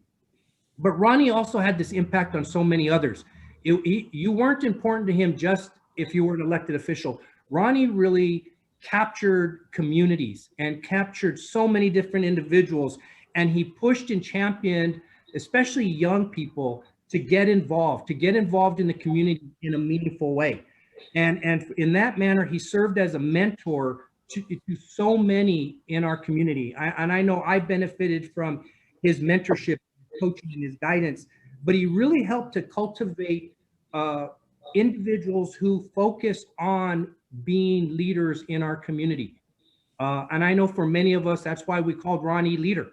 Speaker 7: But Ronnie also had this impact on so many others. You weren't important to him just if you were an elected official. Ronnie really captured communities and captured so many different individuals, and he pushed and championed especially young people to get involved in the community in a meaningful way. And in that manner, he served as a mentor to so many in our community. And I know I benefited from his mentorship, coaching, and his guidance, but he really helped to cultivate individuals who focus on being leaders in our community. And I know for many of us, that's why we called Ronnie leader,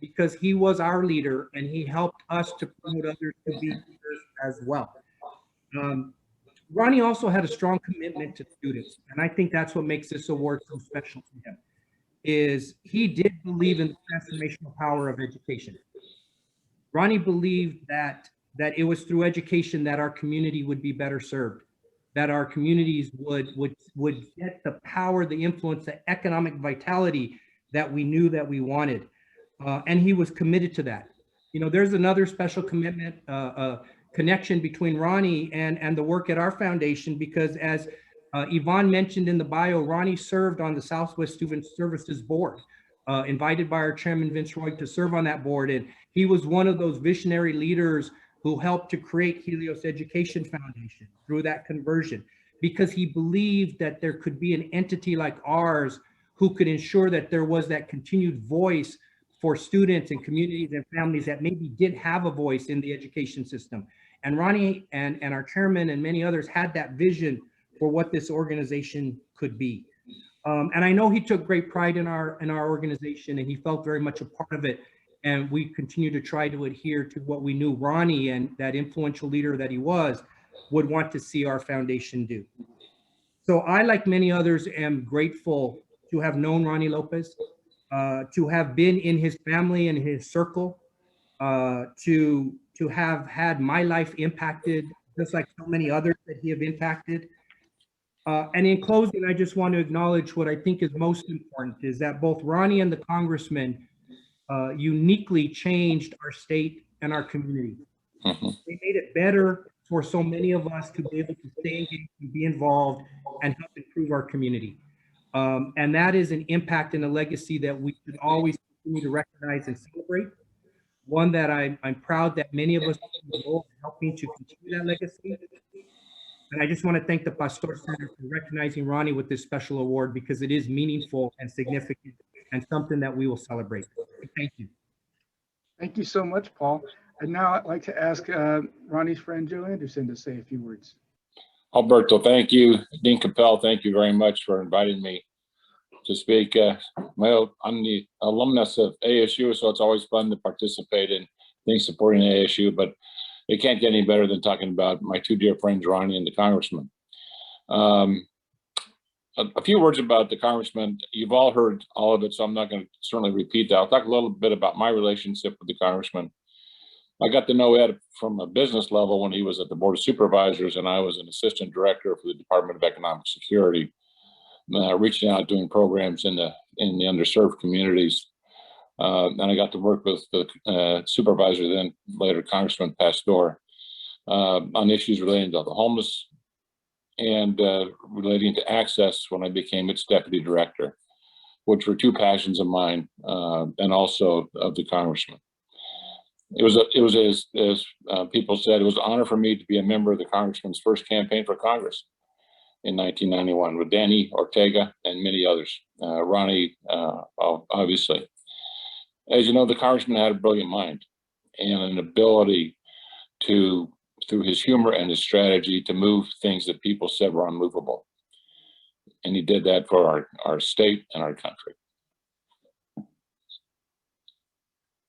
Speaker 7: because he was our leader and he helped us to promote others to be leaders as well. Ronnie also had a strong commitment to students. And I think that's what makes this award so special to him, is he did believe in the transformational power of education. Ronnie believed that it was through education that our community would be better served, that our communities would get the power, the influence, the economic vitality that we knew that we wanted. And he was committed to that. You know, there's another special commitment, connection between Ronnie and the work at our foundation, because as Yvonne mentioned in the bio, Ronnie served on the Southwest Student Services Board, invited by our chairman, Vince Roy, to serve on that board. And he was one of those visionary leaders who helped to create Helios Education Foundation through that conversion, because he believed that there could be an entity like ours who could ensure that there was that continued voice for students and communities and families that maybe didn't have a voice in the education system. And Ronnie and our chairman and many others had that vision for what this organization could be. And I know he took great pride in our organization, and he felt very much a part of it. And we continue to try to adhere to what we knew Ronnie, and that influential leader that he was, would want to see our foundation do. So I, like many others, am grateful to have known Ronnie Lopez, to have been in his family and his circle, to have had my life impacted, just like so many others that he have impacted. And in closing, I just want to acknowledge what I think is most important, is that both Ronnie and the Congressman uniquely changed our state and our community. They made it better for so many of us to be able to stay engaged and be involved and help improve our community. And that is an impact and a legacy that we should always continue to recognize and celebrate. one that I'm proud that many of us are helping to continue that legacy. And I just want to thank the Pastor Center for recognizing Ronnie with this special award, because it is meaningful and significant and something that we will celebrate. Thank you.
Speaker 2: Thank you so much, Paul. And now I'd like to ask Ronnie's friend Joe Anderson to say a few words.
Speaker 8: Alberto, thank you. Dean Capel, thank you very much for inviting me to speak. Well, I'm the alumnus of ASU, so it's always fun to participate in things supporting ASU, but it can't get any better than talking about my two dear friends, Ronnie and the Congressman. A few words about the Congressman. You've all heard all of it, so I'm not going to certainly repeat that. I'll talk a little bit about my relationship with the Congressman. I got to know Ed from a business level when he was at the Board of Supervisors, and I was an assistant director for the Department of Economic Security, reaching out, doing programs in the underserved communities. And I got to work with the supervisor, then later Congressman Pastor, on issues relating to the homeless and relating to access when I became its deputy director, which were two passions of mine and also of the Congressman. It was as people said, it was an honor for me to be a member of the Congressman's first campaign for Congress in 1991 with Danny Ortega and many others, Ronnie, obviously. As you know, the Congressman had a brilliant mind and an ability to, through his humor and his strategy, to move things that people said were unmovable. And he did that for our state and our country.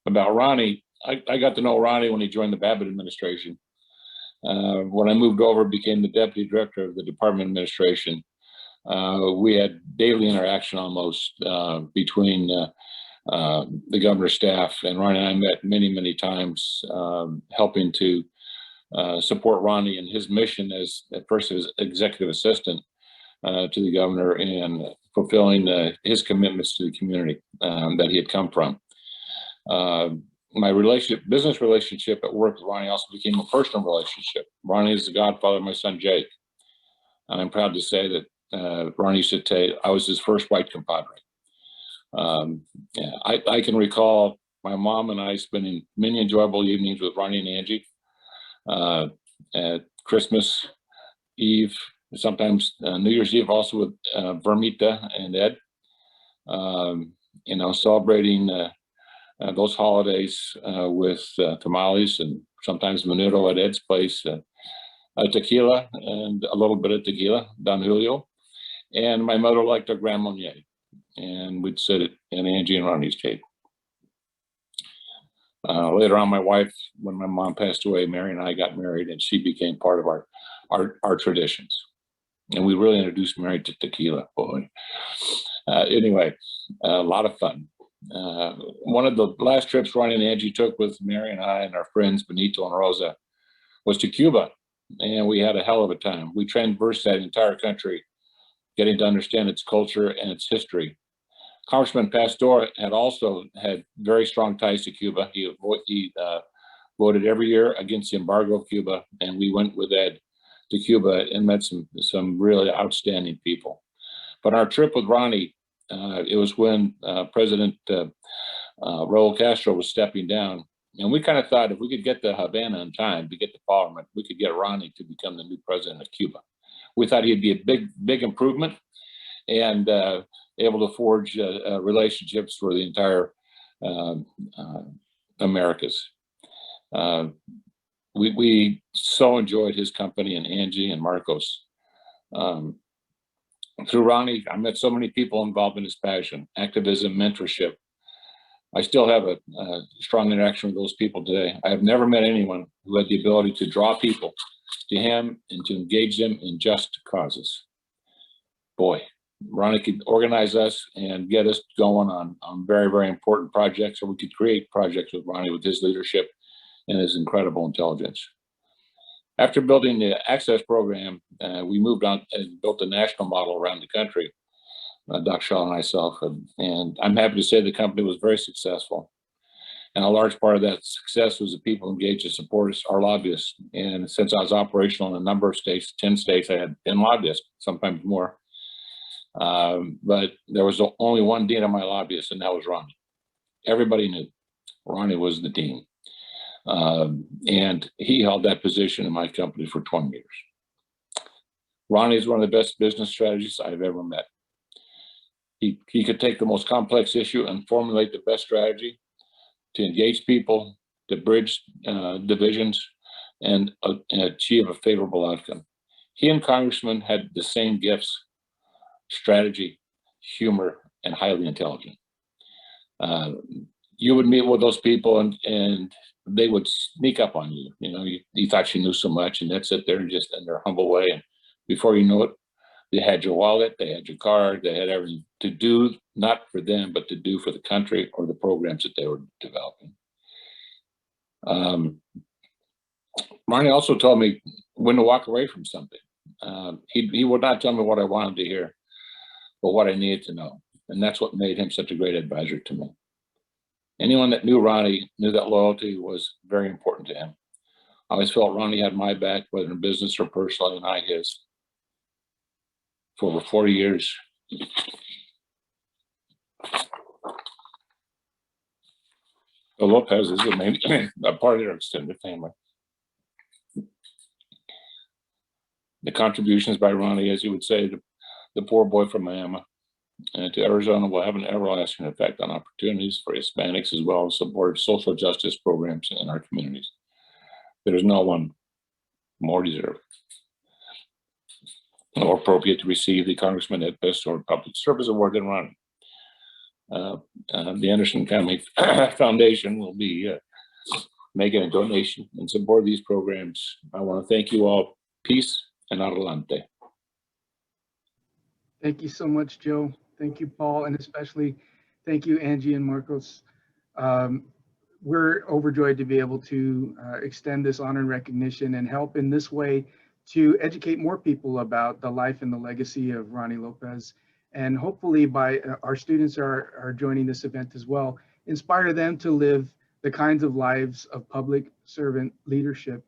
Speaker 8: About Ronnie, I got to know Ronnie when he joined the Babbitt administration. When I moved over, became the deputy director of the Department of Administration. We had daily interaction almost between the governor's staff, and Ronnie and I met many, many times, helping to support Ronnie in his mission as at first as executive assistant to the governor in fulfilling his commitments to the community that he had come from. My business relationship at work with Ronnie also became a personal relationship. Ronnie is the godfather of my son, Jake. And I'm proud to say that Ronnie used to say I was his first white compadre. Yeah, I can recall my mom and I spending many enjoyable evenings with Ronnie and Angie at Christmas Eve, sometimes New Year's Eve, also with Vermita and Ed, celebrating those holidays with tamales and sometimes menudo at Ed's place, tequila and a little bit of tequila, Don Julio. And my mother liked a Grand Marnier, and we'd sit at Angie and Ronnie's table. Later on, my wife, when my mom passed away, Mary and I got married, and she became part of our traditions. And we really introduced Mary to tequila, boy. Anyway, a lot of fun. One of the last trips Ronnie and Angie took with Mary and I and our friends Benito and Rosa was to Cuba, and we had a hell of a time. We traversed that entire country, getting to understand its culture and its history. Congressman Pastor had also had very strong ties to Cuba. He voted every year against the embargo of Cuba, and we went with Ed to Cuba and met some really outstanding people. But our trip with Ronnie, it was when President Raul Castro was stepping down, and we kind of thought if we could get to Havana in time to get to Parliament, we could get Ronnie to become the new president of Cuba. We thought he'd be a big improvement and able to forge relationships for the entire Americas. We so enjoyed his company, and Angie and Marcos. Through Ronnie, I met so many people involved in his passion, activism, mentorship. I still have a strong interaction with those people today. I have never met anyone who had the ability to draw people to him and to engage them in just causes. Boy, Ronnie could organize us and get us going on very, very important projects, or we could create projects with Ronnie with his leadership and his incredible intelligence. After building the Access program, we moved on and built a national model around the country, Doc Shaw and myself, and I'm happy to say the company was very successful. And a large part of that success was the people engaged to support us, our lobbyists. And since I was operational in a number of states, 10 states, I had 10 lobbyists, sometimes more. But there was only one dean of my lobbyists, and that was Ronnie. Everybody knew. Ronnie was the dean. And he held that position in my company for 20 years. Ronnie is one of the best business strategists I've ever met. He could take the most complex issue and formulate the best strategy to engage people, to bridge divisions, and achieve a favorable outcome. He and Congressman had the same gifts: strategy, humor, and highly intelligent. You would meet with those people and they would sneak up on you. You know, you thought you knew so much, and they'd sit there just in their humble way. And before you know it, they had your wallet, they had your card, they had everything to do, not for them, but to do for the country or the programs that they were developing. Ronnie also told me when to walk away from something. He would not tell me what I wanted to hear, but what I needed to know. And that's what made him such a great advisor to me. Anyone that knew Ronnie knew that loyalty was very important to him. I always felt Ronnie had my back, whether in business or personally, and I his. For over 40 years. The Lopez is the main a part of their extended family. The contributions by Ronnie, as you would say, the poor boy from Miami to Arizona, will have an everlasting effect on opportunities for Hispanics, as well as support social justice programs in our communities. There is no one more deserving or appropriate to receive the Congressman Ed Pastor Public Service Award than Ronnie. The Anderson County Foundation will be making a donation in support of these programs. I want to thank you all. Peace and adelante.
Speaker 2: Thank you so much, Joe. Thank you, Paul, and especially thank you, Angie and Marcos. We're overjoyed to be able to extend this honor and recognition and help in this way to educate more people about the life and the legacy of Ronnie Lopez. And hopefully by our students are joining this event as well, inspire them to live the kinds of lives of public servant leadership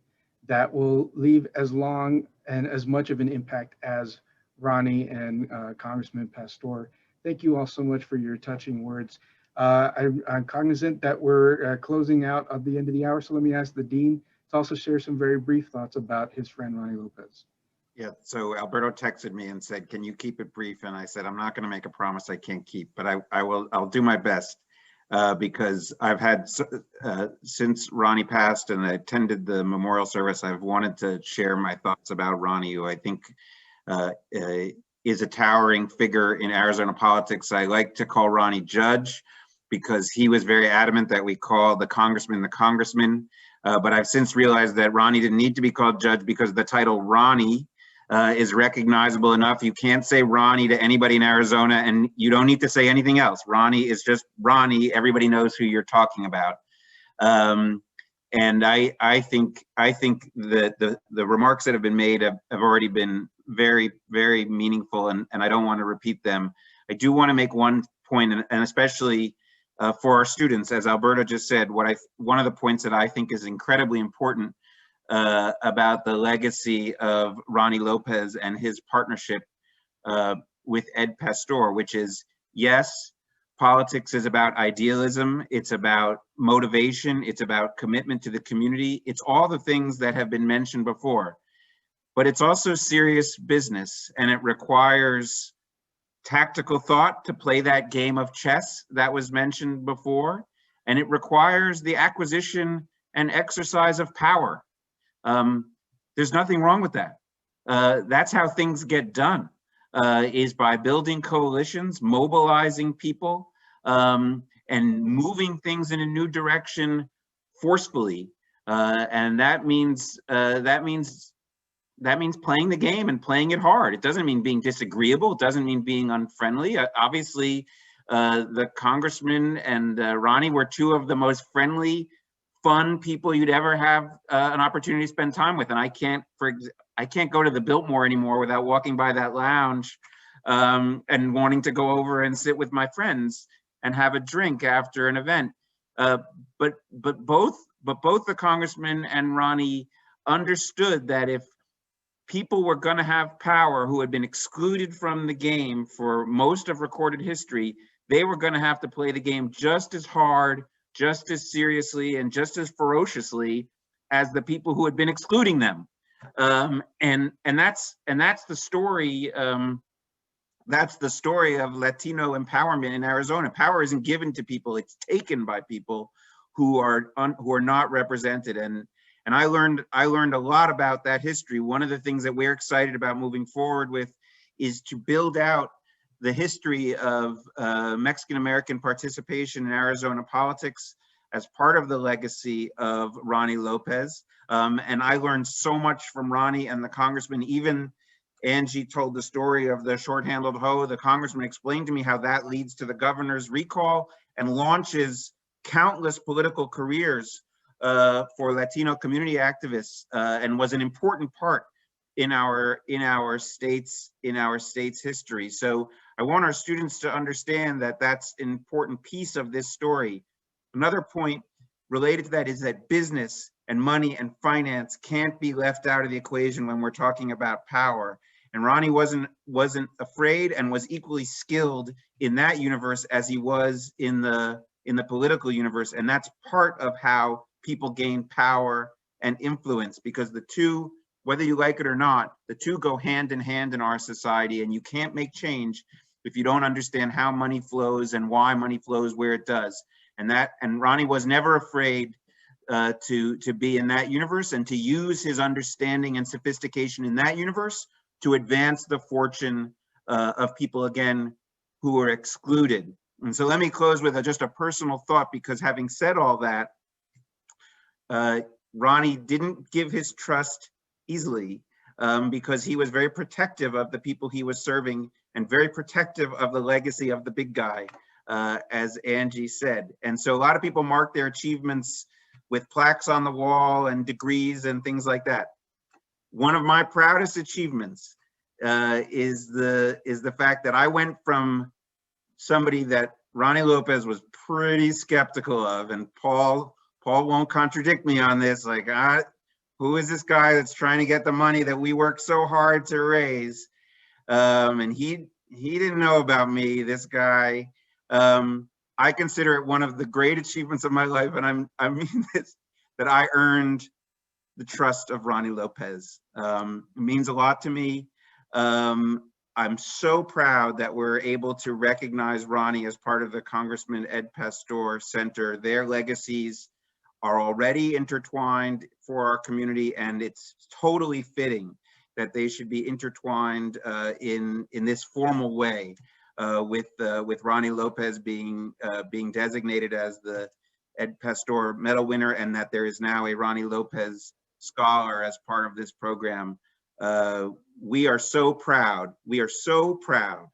Speaker 2: that will leave as long and as much of an impact as Ronnie and Congressman Pastor. Thank you all so much for your touching words. I'm cognizant that we're closing out at the end of the hour, so let me ask the Dean to also share some very brief thoughts about his friend Ronnie Lopez.
Speaker 3: Yeah, so Alberto texted me and said, can you keep it brief? And I said, I'm not going to make a promise I can't keep, but I'll do my best because I've had, since Ronnie passed and I attended the memorial service, I've wanted to share my thoughts about Ronnie, who I think is a towering figure in Arizona politics. I like to call Ronnie Judge because he was very adamant that we call the Congressman. But I've since realized that Ronnie didn't need to be called Judge because the title Ronnie is recognizable enough. You can't say Ronnie to anybody in Arizona and you don't need to say anything else. Ronnie is just Ronnie. Everybody knows who you're talking about. And I think that the remarks that have been made have already been very, very meaningful, and I don't want to repeat them. I do want to make one point, and especially for our students, as Alberto just said, one of the points that I think is incredibly important about the legacy of Ronnie Lopez and his partnership with Ed Pastor, which is, yes, politics is about idealism, it's about motivation, it's about commitment to the community, it's all the things that have been mentioned before, but it's also serious business, and it requires tactical thought to play that game of chess that was mentioned before, and it requires the acquisition and exercise of power. There's nothing wrong with that. That's how things get done, is by building coalitions, mobilizing people, and moving things in a new direction forcefully. And that means playing the game and playing it hard. It doesn't mean being disagreeable. It doesn't mean being unfriendly. Obviously, the Congressman and Ronnie were two of the most friendly, fun people you'd ever have an opportunity to spend time with. And I can't go to the Biltmore anymore without walking by that lounge and wanting to go over and sit with my friends and have a drink after an event. But both the Congressman and Ronnie understood that if people were going to have power who had been excluded from the game for most of recorded history, they were going to have to play the game just as hard, just as seriously and just as ferociously as the people who had been excluding them. And that's the story. That's the story of Latino empowerment in Arizona. Power isn't given to people; it's taken by people who are not represented. And I learned a lot about that history. One of the things that we're excited about moving forward with is to build out the history of Mexican American participation in Arizona politics as part of the legacy of Ronnie Lopez. And I learned so much from Ronnie and the congressman. Even Angie told the story of the short-handled hoe. The congressman explained to me how that leads to the governor's recall and launches countless political careers for Latino community activists, and was an important part in our state's history. So I want our students to understand that that's an important piece of this story. Another point related to that is that business and money and finance can't be left out of the equation when we're talking about power. And Ronnie wasn't afraid and was equally skilled in that universe as he was in the political universe. And that's part of how people gain power and influence, because the two, whether you like it or not, the two go hand in hand in our society, and you can't make change if you don't understand how money flows and why money flows where it does. And Ronnie was never afraid to be in that universe and to use his understanding and sophistication in that universe to advance the fortune of people, again, who are excluded. And so let me close with just a personal thought, because having said all that, Ronnie didn't give his trust easily, because he was very protective of the people he was serving and very protective of the legacy of the big guy, as Angie said. And so a lot of people mark their achievements with plaques on the wall and degrees and things like that. One of my proudest achievements is the fact that I went from somebody that Ronnie Lopez was pretty skeptical of, and Paul won't contradict me on this, like, who is this guy that's trying to get the money that we worked so hard to raise? And he didn't know about me, this guy. I consider it one of the great achievements of my life, and I mean this, that I earned the trust of Ronnie Lopez. It means a lot to me. I'm so proud that we're able to recognize Ronnie as part of the Congressman Ed Pastor Center. Their legacies are already intertwined for our community, and it's totally fitting that they should be intertwined in this formal way, with Ronnie Lopez being designated as the Ed Pastor Medal winner, and that there is now a Ronnie Lopez Scholar as part of this program. We are so proud. We are so proud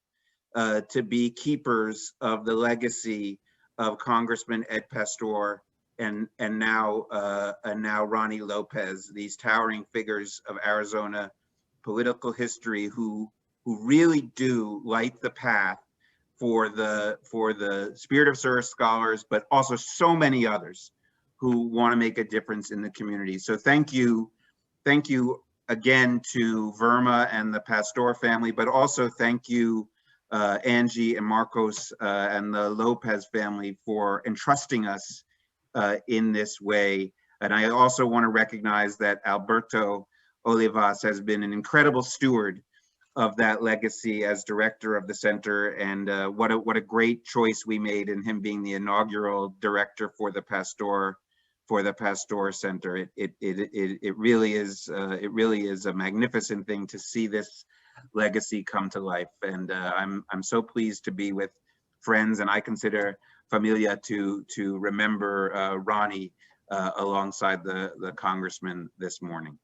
Speaker 3: to be keepers of the legacy of Congressman Ed Pastor and now Ronnie Lopez, these towering figures of Arizona political history who really do light the path for the Spirit of Service scholars, but also so many others who want to make a difference in the community. So thank you again to Verma and the Pastor family, but also thank you, Angie and Marcos and the Lopez family, for entrusting us in this way. And I also want to recognize that Alberto Olivas has been an incredible steward of that legacy as director of the center, and what a great choice we made in him being the inaugural director for the Pastor Center. It really is a magnificent thing to see this legacy come to life, and I'm so pleased to be with friends, and I consider familia to remember Ronnie alongside the congressman this morning.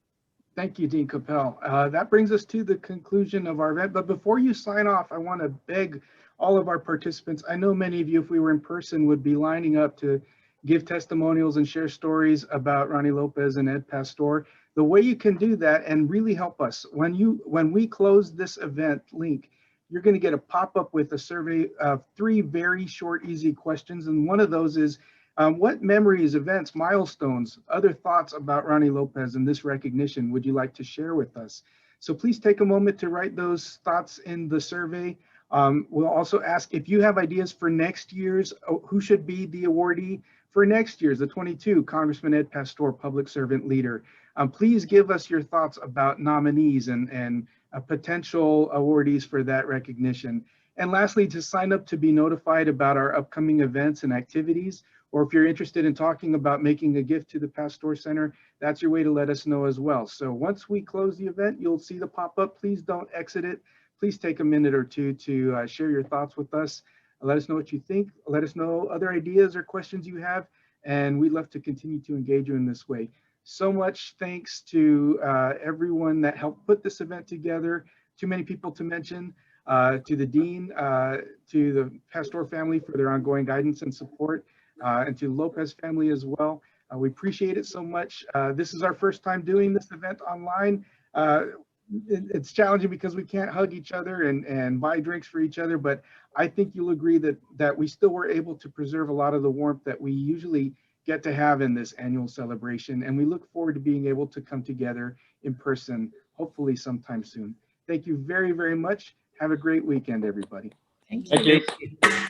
Speaker 2: Thank you, Dean Capel. That brings us to the conclusion of our event. But before you sign off, I want to beg all of our participants. I know many of you, if we were in person, would be lining up to give testimonials and share stories about Ronnie Lopez and Ed Pastor. The way you can do that and really help us, when we close this event link, you're going to get a pop-up with a survey of 3 very short, easy questions. And one of those is, what memories, events, milestones, other thoughts about Ronnie Lopez and this recognition would you like to share with us? So please take a moment to write those thoughts in the survey. We'll also ask if you have ideas for next year's, who should be the awardee. for next year's, the 22 Congressman Ed Pastor Public Servant Leader. Please give us your thoughts about nominees and potential awardees for that recognition. And lastly, to sign up to be notified about our upcoming events and activities, or if you're interested in talking about making a gift to the Pastor Center, that's your way to let us know as well. So once we close the event, you'll see the pop-up. Please don't exit it. Please take a minute or two to share your thoughts with us. Let us know what you think. Let us know other ideas or questions you have. And we'd love to continue to engage you in this way. So much thanks to everyone that helped put this event together. Too many people to mention. To the Dean, to the Pastor family for their ongoing guidance and support, and to the Lopez family as well. We appreciate it so much. This is our first time doing this event online. It's challenging because we can't hug each other and buy drinks for each other, but I think you'll agree that we still were able to preserve a lot of the warmth that we usually get to have in this annual celebration. And we look forward to being able to come together in person, hopefully sometime soon. Thank you very, very much. Have a great weekend, everybody.
Speaker 6: Thank you.
Speaker 8: Thank you.